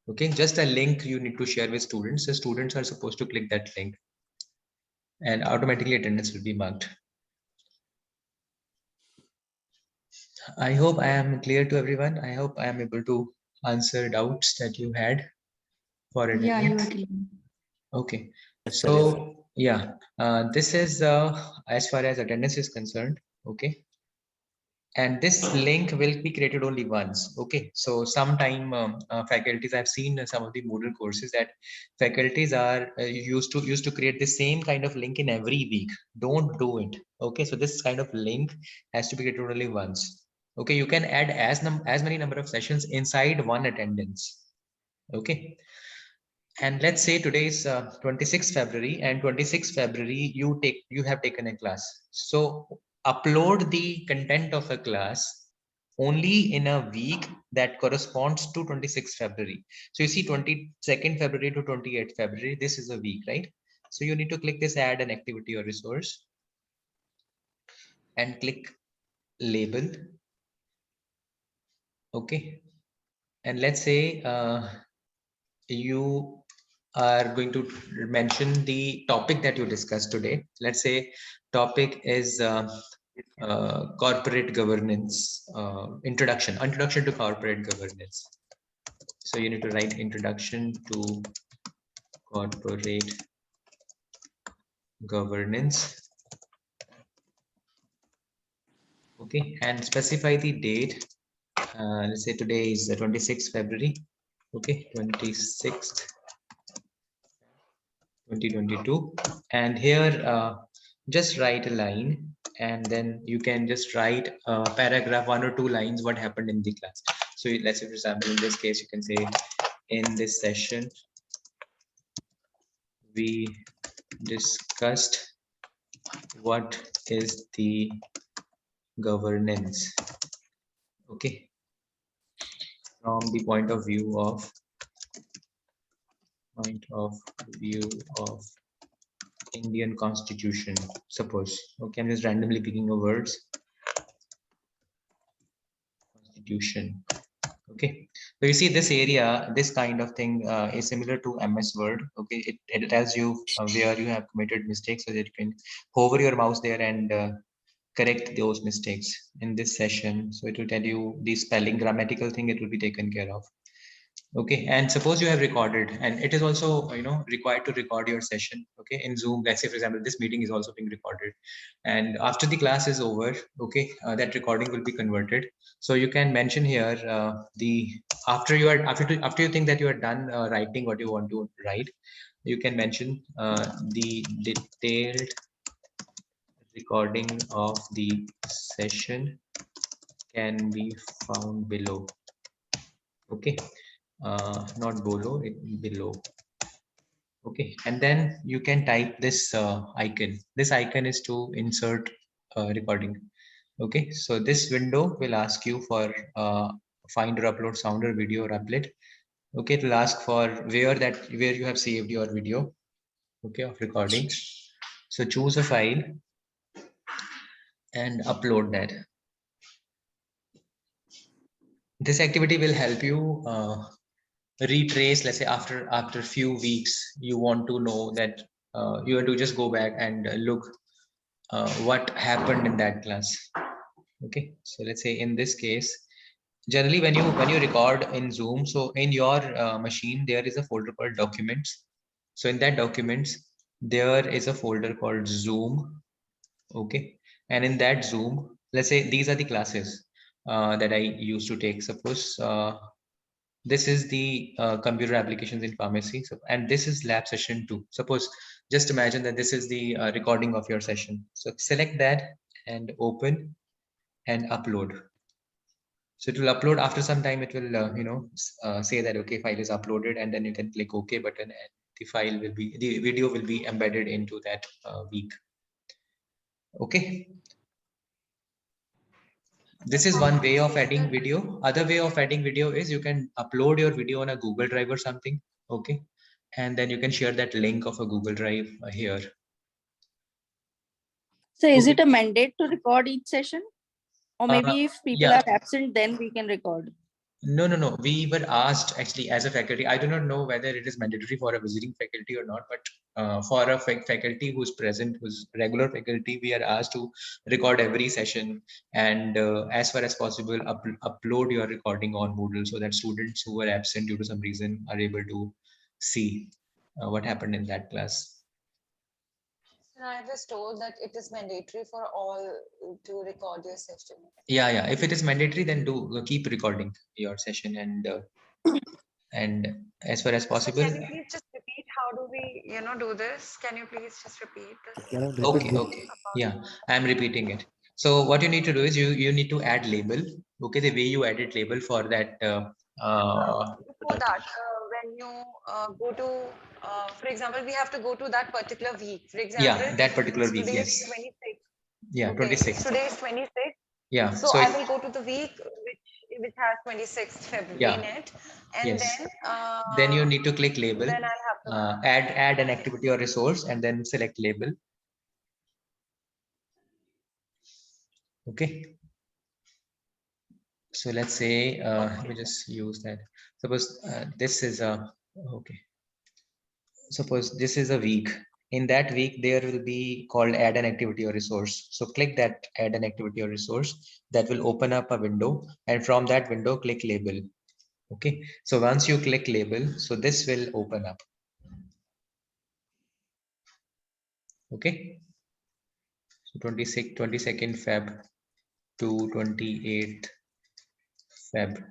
Okay, just a link you need to share with students. The students are supposed to click that link and automatically attendance will be marked. I hope I am clear to everyone. I hope I am able to answer doubts that you had for it. Yeah, you are clear. Okay. Yes, sir, yes, sir. So yeah, this is as far as attendance is concerned. Okay. And this link will be created only once. Okay, so sometime faculties, I've seen some of the Moodle courses that faculties are used to create the same kind of link in every week. Don't do it. Okay, so this kind of link has to be created only once. Okay, you can add as many number of sessions inside one attendance. Okay, and let's say today is 26th February, and 26th February you have taken a class. So upload the content of a class only in a week that corresponds to 26th February. So you see 22nd February to 28th February, this is a week, right? So you need to click this add an activity or resource and click label. Okay, and let's say you are going to mention the topic that you discussed today. Let's say topic is corporate governance, introduction to corporate governance. So you need to write introduction to corporate governance. Okay, and specify the date. Let's say today is the 26th February. Okay, 26th 2022, and here just write a line, and then you can just write a paragraph, 1 or 2 lines, what happened in the class. So let's say, for example, in this case, you can say, in this session we discussed what is the governance, okay, from the point of view of Indian Constitution, suppose. Okay, I'm just randomly picking a words. Constitution. Okay, so you see this area, this kind of thing is similar to MS Word. Okay, it tells you where you have committed mistakes, so that you can hover your mouse there and correct those mistakes in this session. So it will tell you the spelling, grammatical thing, it will be taken care of. Okay, and suppose you have recorded, and it is also required to record your session. Okay, in Zoom, let's say, for example, this meeting is also being recorded, and after the class is over, okay, that recording will be converted. So you can mention here after you think that you are done writing what you want to write, you can mention the detailed recording of the session can be found below. Okay. not below, below. Okay, and then you can type this icon. This icon is to insert recording. Okay, so this window will ask you for find or upload sound or video or applet. Okay, it will ask for where you have saved your video, okay, of recording. So choose a file and upload that. This activity will help you retrace. Let's say after few weeks, you want to know that you have to just go back and look what happened in that class. Okay, so let's say in this case, generally when you record in Zoom, so in your machine there is a folder called documents. So in that documents there is a folder called Zoom. Okay, and in that Zoom, let's say these are the classes that I used to take. Suppose this is the computer applications in pharmacy, so, and this is lab session 2. Suppose, just imagine that this is the recording of your session. So select that and open and upload. So it will upload. After some time it will say that okay, file is uploaded, and then you can click OK button, and the video will be embedded into that week. Okay, this is one way of adding video. Other way of adding video is you can upload your video on a Google Drive or something. Okay, and then you can share that link of a Google Drive here. So is Okay. it a mandate to record each session? Or maybe if people yeah. are absent, then we can record. No. We were asked actually as a faculty. I do not know whether it is mandatory for a visiting faculty or not, but for a faculty who's present, who's regular faculty, we are asked to record every session, and as far as possible, upload your recording on Moodle so that students who were absent due to some reason are able to see what happened in that class. I was told that it is mandatory for all to record your session. Yeah. If it is mandatory, then do keep recording your session, and as far as possible. So can you please just repeat how do we do this? Can you please just repeat this? Can I repeat Okay. this? Yeah, I'm repeating it. So what you need to do is you need to add label. Okay, the way you edit label for that. Before that, when you go to, for example, we have to go to that particular week. For example, yeah, that particular week. today Yes. is 26. Yeah, Okay, 26. Today is 26. Yeah. So I will go to the week which has 26th February Yeah. in it, and Yes. then Then you need to click label. then I'll have to Add an activity or resource, and then select label. Okay. So let's say let me just use that. Suppose this is a okay. Suppose this is a week. In that week, there will be called add an activity or resource. So click that add an activity or resource. That will open up a window, and from that window, click label. Okay. So once you click label, so this will open up. Okay. So 22nd Feb to 28th Feb.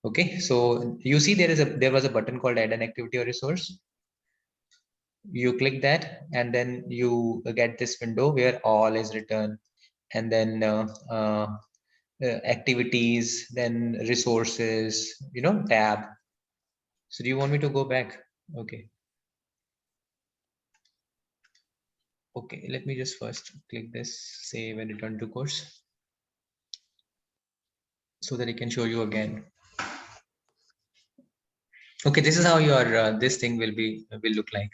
Okay. So you see there was a button called add an activity or resource. You click that, and then you get this window where all is written, and then activities, then resources, tab. So do you want me to go back? Okay, let me just first click this, save and return to course, so that I can show you again. Okay, this is how your this thing will look like.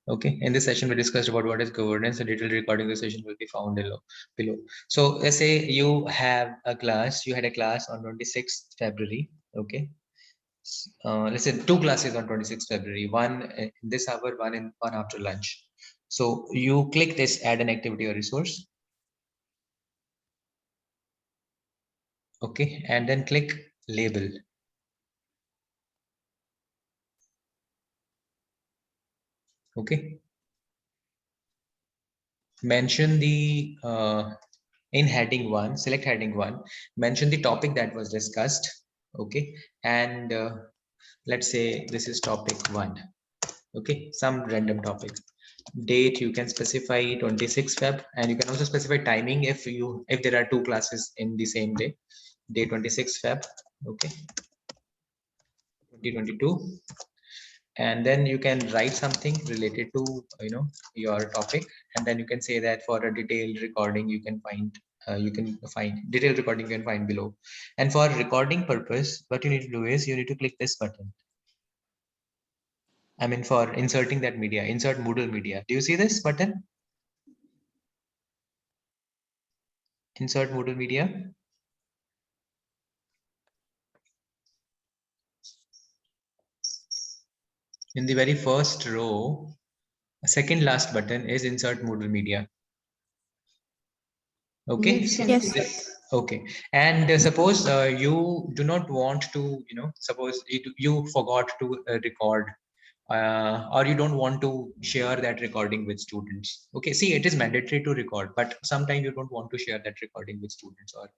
Okay, in this session we discussed about what is governance, and detailed recording of the session will be found below. So let's say you had a class on 26th February. Okay, let's say 2 classes on 26th February, one in this hour, one after lunch. So you click this add an activity or resource. Okay, and then click label. Okay, mention the in heading 1, select heading 1, mention the topic that was discussed. Okay, and let's say this is topic 1. Okay, some random topic. Date you can specify 26 Feb, and you can also specify timing if there are 2 classes in the same day. Day 26 Feb. Okay, 2022. And then you can write something related to your topic, and then you can say that for a detailed recording you can find detailed recording you can find below. And for recording purpose, what you need to do is you need to click this button. I mean, for inserting that media, insert Moodle media. Do you see this button? Insert Moodle media. In the very first row, second last button is insert Moodle media. Okay. Yes. Okay. And suppose you do not want to, suppose you forgot to record, or you don't want to share that recording with students. Okay. See, it is mandatory to record, but sometimes you don't want to share that recording with students, or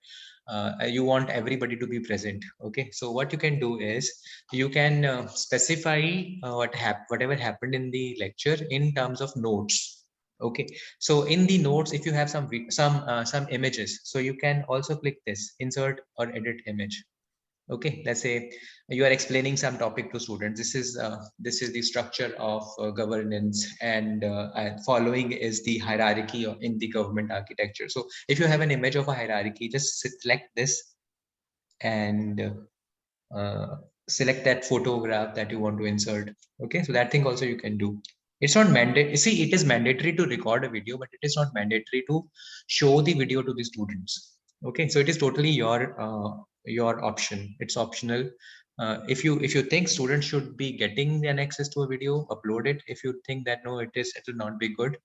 you want everybody to be present. Okay. So what you can do is you can specify whatever happened in the lecture in terms of notes. Okay, so in the notes, if you have some images, so you can also click this insert or edit image. Okay, let's say you are explaining some topic to students. This is the structure of governance, and following is the hierarchy in the government architecture. So if you have an image of a hierarchy, just select this and select that photograph that you want to insert. Okay, so that thing also you can do. It's not mandatory. See, it is mandatory to record a video, but it is not mandatory to show the video to the students. Okay, so it is totally your option. It's optional. If you think students should be getting an access to a video, upload it. If you think that no, it will not be good,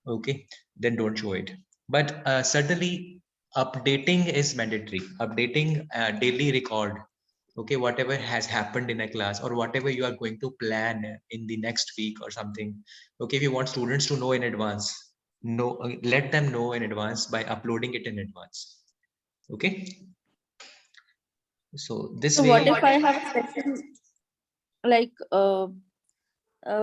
okay, then don't show it. But certainly updating is mandatory. Updating daily record. Okay, whatever has happened in a class, or whatever you are going to plan in the next week or something. Okay, if you want students to know in advance, let them know in advance by uploading it in advance. Okay, so this So way. what if I have a session like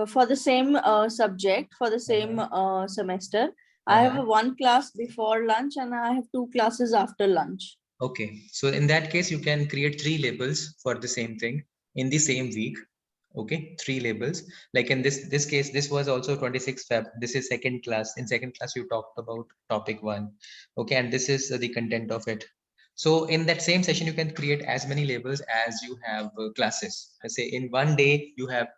for the same subject, for the same semester? I have one class before lunch and I have 2 classes after lunch. Okay, so in that case, you can create 3 labels for the same thing in the same week. Okay, 3 labels. Like in this case, this was also 26 Feb. This is second class. In second class, you talked about topic 1. Okay, and this is the content of it. So in that same session, you can create as many labels as you have classes. I say in one day, you have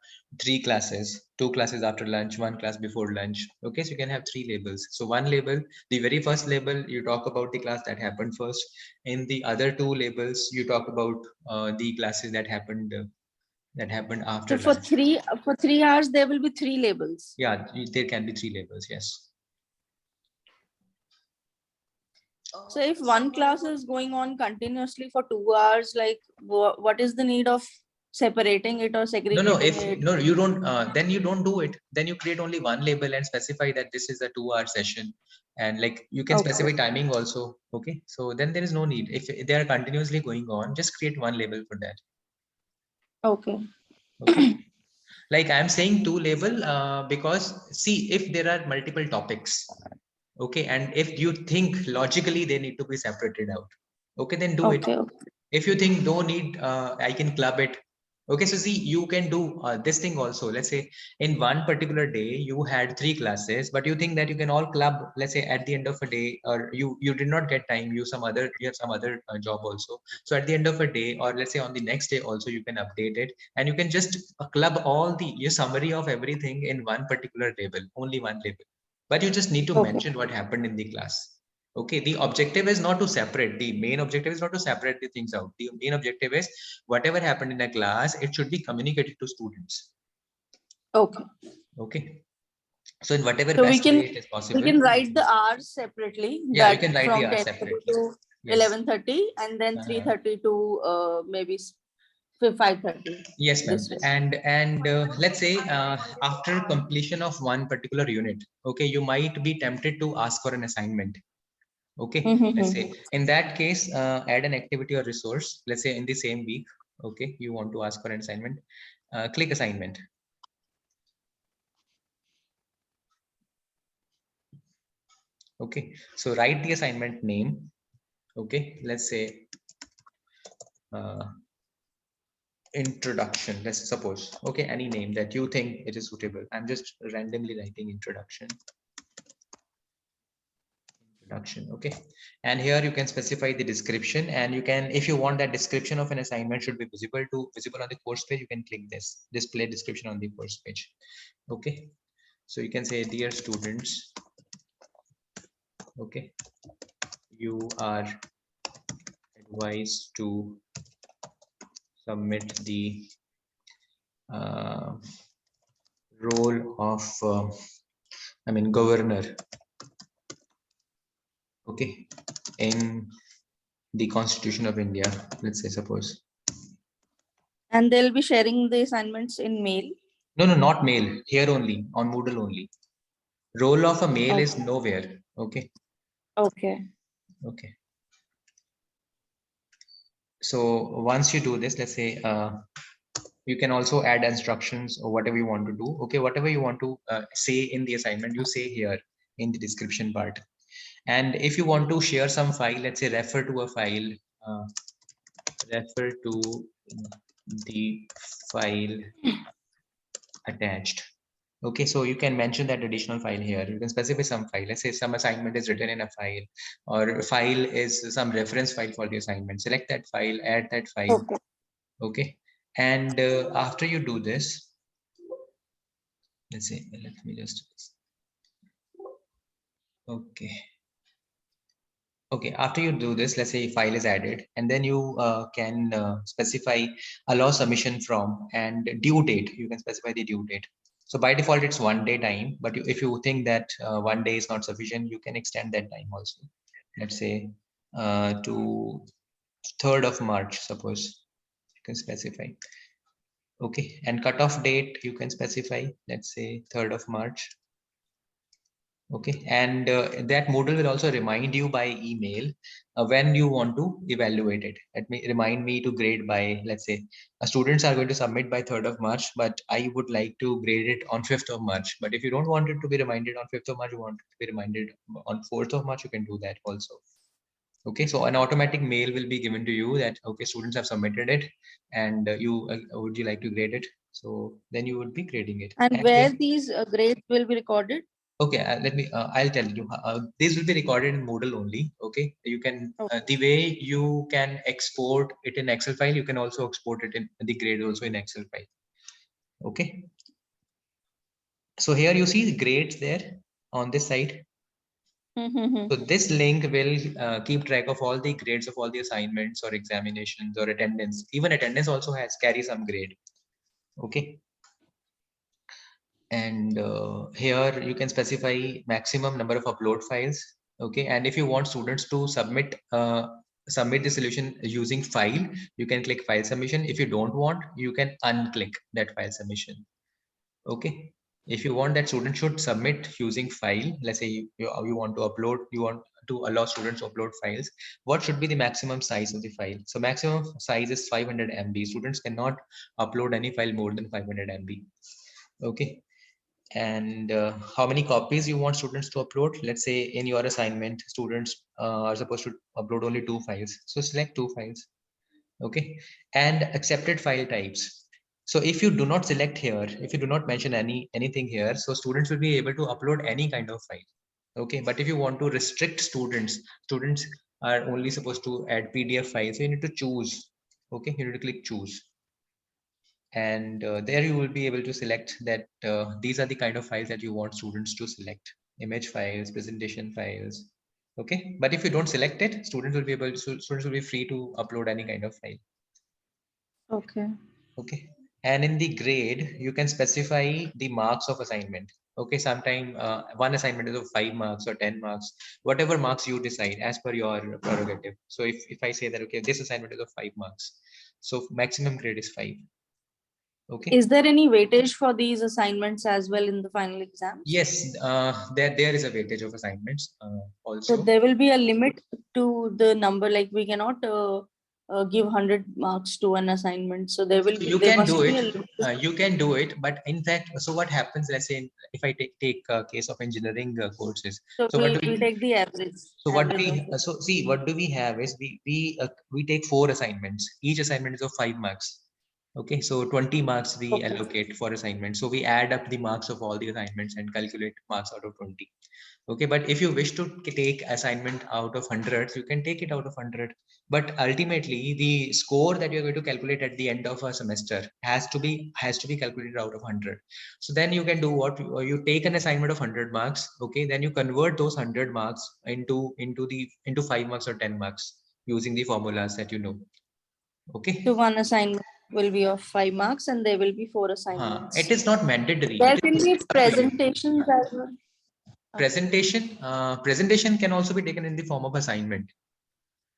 3 classes, 2 classes after lunch, 1 class before lunch. Okay, so you can have 3 labels. So one label, the very first label, you talk about the class that happened first. In the other 2 labels, you talk about the classes that happened after So lunch. for 3 hours, there will be 3 labels. Yeah, there can be 3 labels. Yes. So if one class is going on continuously for 2 hours, like what is the need of separating it or segregating it? No, you don't, then you don't do it. Then you create only one label and specify that this is a 2-hour session. And like you can specify timing also. Okay, so then there is no need. If they are continuously going on, just create one label for that. Okay. Like I'm saying 2 label because see, if there are multiple topics, okay, and if you think logically they need to be separated out, okay, then do it. If you think no need, I can club it. Okay, so see, you can do this thing also. Let's say in one particular day you had 3 classes, but you think that you can all club, let's say at the end of a day, or you did not get time, you have some other job also. So at the end of a day, or let's say on the next day also, you can update it, and you can just club all your summary of everything in one particular label, only one label. But you just need to mention what happened in the class. Okay, the objective is not to separate. The main objective is not to separate the things out. The main objective is whatever happened in a class, it should be communicated to students. Okay. Okay. So in whatever best way it is possible. We can write the hours separately. Yeah, you can write the hours separately. To 11:30 and then 3:30 to maybe 5:30. Yes, ma'am. And let's say after completion of one particular unit, okay, you might be tempted to ask for an assignment. Okay, let's say in that case, add an activity or resource. Let's say in the same week, okay, you want to ask for an assignment, click assignment. Okay, so write the assignment name. Okay, let's say introduction, let's suppose, okay, any name that you think it is suitable. I'm just randomly writing introduction. Okay, and here you can specify the description, and you can, if you want that description of an assignment should be visible on the course page, you can click this display description on the course page. Okay, so you can say, dear students, okay, you are advised to submit the role of governor, okay, in the Constitution of India, let's say, suppose. And they'll be sharing the assignments in mail. No, not mail, here only, on Moodle only. Role of a mail is nowhere. Okay. Okay. Okay. So once you do this, let's say, you can also add instructions or whatever you want to do. Okay, whatever you want to say in the assignment, you say here in the description part. And if you want to share some file, let's say refer to a file, refer to the file attached. Okay, so you can mention that additional file here. You can specify some file. Let's say some assignment is written in a file, or file is some reference file for the assignment. Select that file, add that file. Okay, and after you do this, let's say, let me just, okay, after you do this, let's say file is added, and then you can specify allow submission from and due date. You can specify the due date. So by default, it's 1 day time, but if you think that 1 day is not sufficient, you can extend that time also. Let's say to 3rd of March, suppose, you can specify. Okay, and cutoff date, you can specify, let's say 3rd of March. Okay, and that Moodle will also remind you by email when you want to evaluate it. Remind me to grade by, let's say, students are going to submit by 3rd of March, but I would like to grade it on 5th of March. But if you don't want it to be reminded on 5th of March, you want it to be reminded on 4th of March, you can do that also. Okay, so an automatic mail will be given to you that, okay, students have submitted it, and would you like to grade it? So then you would be grading it. And where these grades will be recorded? Okay, I'll tell you. These will be recorded in Moodle only. Okay, you can, the way you can export it in Excel file, you can also export it in the grade also in Excel file. Okay. So here you see the grades there on this side. So this link will keep track of all the grades of all the assignments or examinations or attendance. Even attendance also carries some grade. Okay. And here you can specify maximum number of upload files. Okay, and if you want students to submit the solution using file, you can click file submission. If you don't want, you can unclick that file submission. Okay, if you want that student should submit using file, let's say you want to upload, you want to allow students to upload files, what should be the maximum size of the file? So maximum size is 500 MB. Students cannot upload any file more than 500 MB. Okay, and how many copies you want students to upload? Let's say in your assignment, students are supposed to upload only 2 files. So select 2 files. Okay, and accepted file types. So if you do not select here, if you do not mention anything here, so students will be able to upload any kind of file. Okay, but if you want to restrict students are only supposed to add PDF files. So you need to choose. Okay, you need to click choose. And there you will be able to select that these are the kind of files that you want students to select: image files, presentation files. Okay, but if you don't select it, students will be free to upload any kind of file. Okay. Okay, and in the grade you can specify the marks of assignment. Okay, sometime one assignment is of 5 marks or 10 marks, whatever marks you decide as per your prerogative. So if I say that, okay, this assignment is of 5 marks, so maximum grade is 5. Okay. Is there any weightage for these assignments as well in the final exams? Yes, there is a weightage of assignments also. So there will be a limit to the number, like we cannot give 100 marks to an assignment. So there will be, you can do it. You can do it, but in fact, so what happens? Let's say if I take a case of engineering courses. So we'll take the average. So what do we have is we take 4 assignments. Each assignment is of 5 marks. Okay, so 20 marks we Okay. allocate for assignment. So we add up the marks of all the assignments and calculate marks out of 20. Okay, but if you wish to take assignment out of 100, you can take it out of 100. But ultimately, the score that you're going to calculate at the end of a semester has to be calculated out of 100. So then you can do what you take an assignment of 100 marks. Okay, then you convert those 100 marks into 5 marks or 10 marks using the formulas that you know. Okay. So one assignment will be of 5 marks and there will be 4 assignments. It is not mandatory. There It can is be up to you. presentations as well. Presentation can also be taken in the form of assignment.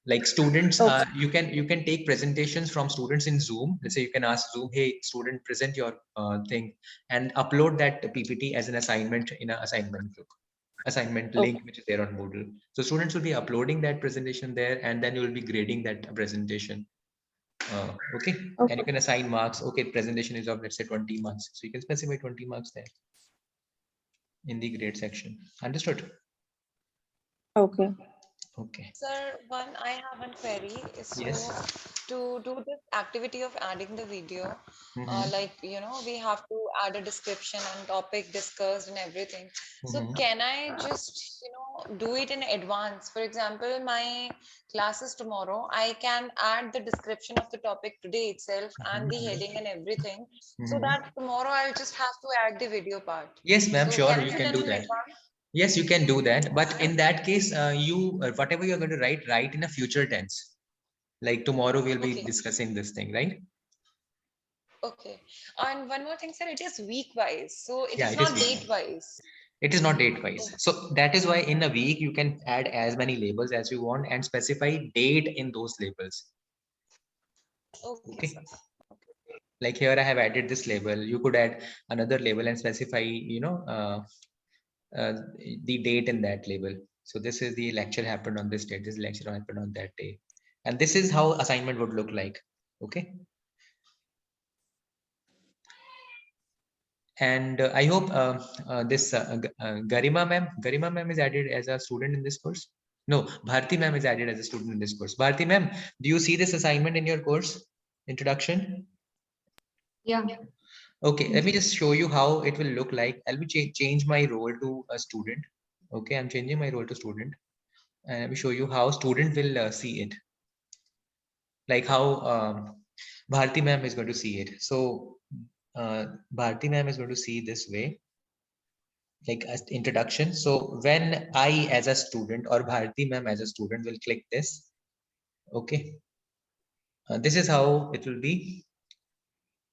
Like students, Okay. you can take presentations from students in Zoom. Let's say you can ask Zoom, hey, student, present your thing, and upload that PPT as an assignment in an assignment group, assignment link, which is there on Moodle. So students will be uploading that presentation there, and then you will be grading that presentation. Okay, and you can assign marks. Okay, presentation is of, let's say, 20 marks, so you can specify 20 marks there in the grade section. Understood? Okay. Okay. Sir, I have one query. So Yes. to do this activity of adding the video, Mhm. like, we have to add a description and topic discussed and everything. So Mhm. can I just, do it in advance? For example, my class is tomorrow. I can add the description of the topic today itself and the heading and everything, so Mhm. that tomorrow I'll just have to add the video part. Yes, ma'am, So sure, can it you be can done do in that. advance? Yes, you can do that. But in that case, you whatever you're going to write in a future tense. Like tomorrow we'll be Okay. discussing this thing, right? Okay. And one more thing, sir, it is week wise. So it Yeah, is it is not week. date wise. It is not date wise. So that is why in a week you can add as many labels as you want and specify date in those labels. Okay, Okay. sir. Like here I have added this label. You could add another label and specify, the date in that label. So this is the lecture happened on this date. This lecture happened on that day. And this is how assignment would look like. Okay. And I hope this Garima ma'am is added as a student in this course. No, Bharti ma'am is added as a student in this course. Bharti ma'am, do you see this assignment in your course introduction? Yeah. Okay, let me just show you how it will look like. I'll be change my role to a student. Okay, I'm changing my role to student, and let me show you how student will see it. Like how Bharti ma'am is going to see it. So Bharti ma'am is going to see this way, like as introduction. So when I as a student or Bharti ma'am as a student will click this, okay, this is how it will be.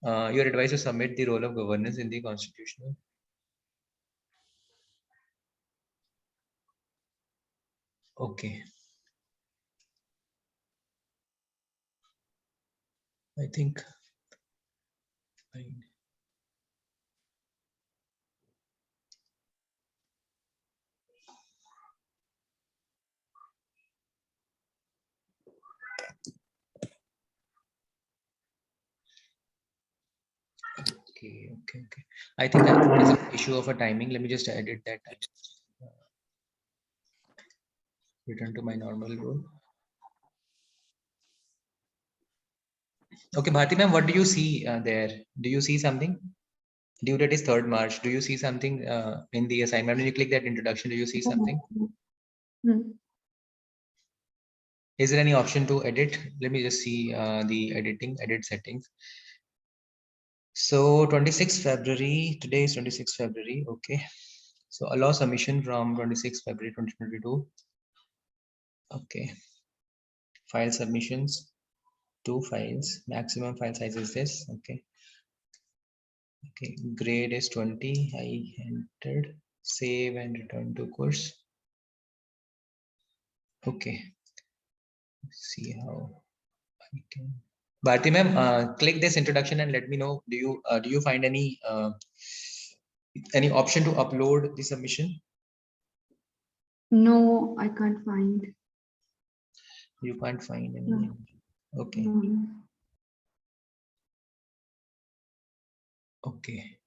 You're advised to submit the role of governance in the constitutional. Okay. I think. Fine. Okay. I think there's an issue of a timing. Let me just edit that. Return to my normal role. Okay, Bharti ma'am, what do you see there? Do you see something? Due date is 3rd March. Do you see something in the assignment? When you click that introduction, do you see something? Is there any option to edit? Let me just see the edit settings. So 26th February, today is 26th February. Okay. So allow submission from 26th February 2022. Okay. File submissions, 2 files, maximum file size is this. Okay. Okay, grade is 20. I entered, save and return to course. Okay. Let's see how I can. Bharti ma'am, click this introduction and let me know. Do you find any option to upload the submission? No, I can't find. You can't find any. No. Okay. No. Okay.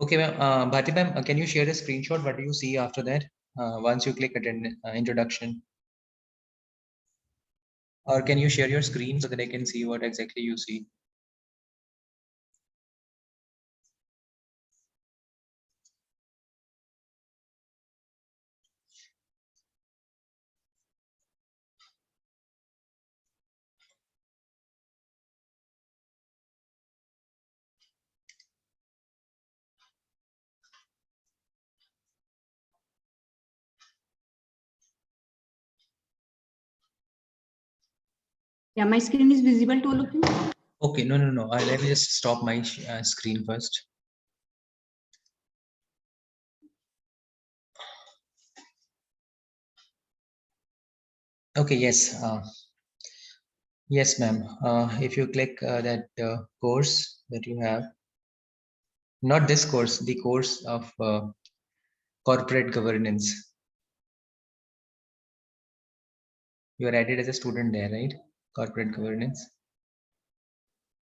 Okay, ma'am. Bharti ma'am, can you share a screenshot? What do you see after that? Once you click attend introduction, or can you share your screen so that I can see what exactly you see? Yeah, my screen is visible to all of you. Okay, no. Let me just stop my screen first. Okay, yes. Yes, ma'am. If you click that course that you have, not this course, the course of corporate governance. You are added as a student there, right? Corporate governance.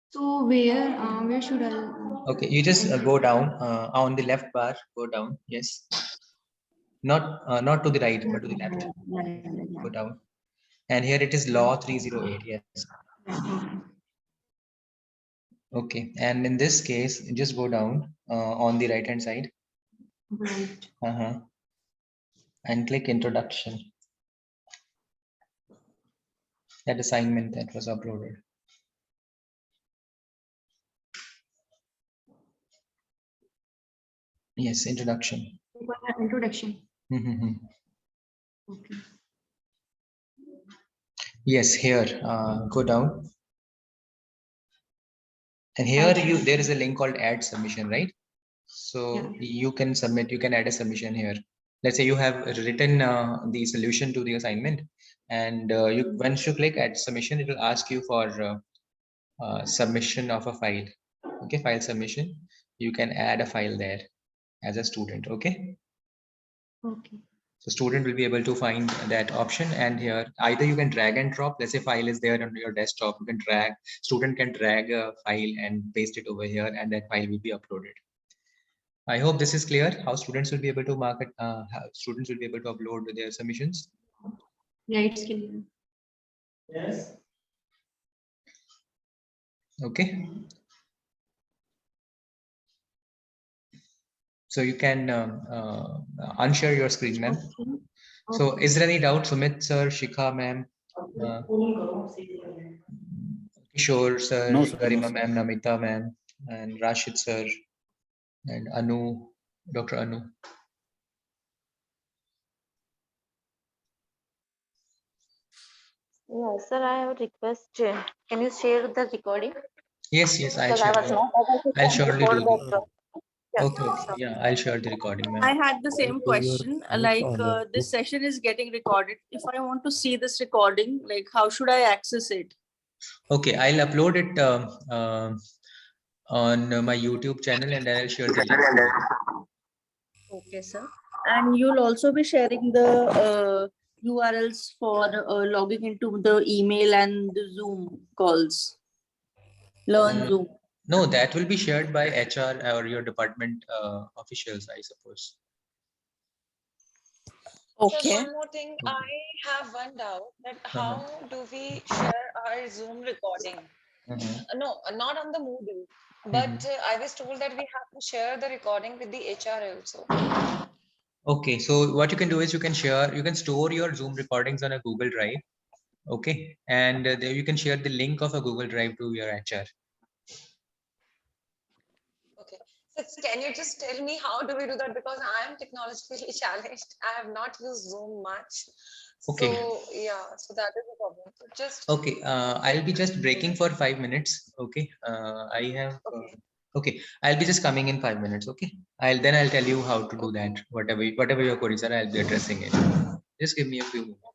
So where should I? Okay, you just go down on the left bar, go down. Yes. Not to the right, but to the left. Go down. And here it is law 308. Yes. Okay. And in this case, just go down on the right hand side. Right. And click introduction. That assignment that was uploaded. Yes, introduction. Introduction. Okay. Yes, here, go down. And here there is a link called add submission, right? So you can submit, you can add a submission here. Let's say you have written the solution to the assignment, and once you click add submission, it will ask you for submission of a file. Okay, file submission. You can add a file there as a student. Okay. Okay. So student will be able to find that option, and here either you can drag and drop. Let's say file is there on your desktop, you can drag, student can drag a file and paste it over here, and that file will be uploaded. I hope this is clear how students will be able to market, how students will be able to upload their submissions. Yeah, it's clear. Yes. Okay. So you can unshare your screen, ma'am. So is there any doubt, Sumit sir, Shikha ma'am, Kishore sir, No, sir, no, Garima sir. ma'am, Namita ma'am, and Rashid sir, and Anu, Dr. Anu. Yeah, sir, I have a request. Can you share the recording? Yes, I'll Because I was share. not able to I'll come surely before do that. that. Yeah, Okay, sure. yeah, I'll share the recording, I ma'am. had the same question, like this session is getting recorded. If I want to see this recording, like how should I access it? Okay, I'll upload it on my YouTube channel, and then I'll share the link. Okay, sir. And you'll also be sharing the URLs for logging into the email and the Zoom calls. Learn Zoom. No, that will be shared by HR or your department officials, I suppose. Okay. So one more thing, I have one doubt that how do we share our Zoom recording? No, not on the Moodle, but I was told that we have to share the recording with the HR also. Okay, so what you can do is you can store your Zoom recordings on a Google Drive. Okay, and there you can share the link of a Google Drive to your HR. Okay, so can you just tell me how do we do that? Because I am technologically challenged. I have not used Zoom much. Okay. So yeah, so that is the problem. So just okay, I'll be just breaking for 5 minutes. Okay, I have. Okay, I'll be just coming in 5 minutes. Okay, I'll tell you how to do that. Whatever your queries are, I'll be addressing it. Just give me a few minutes.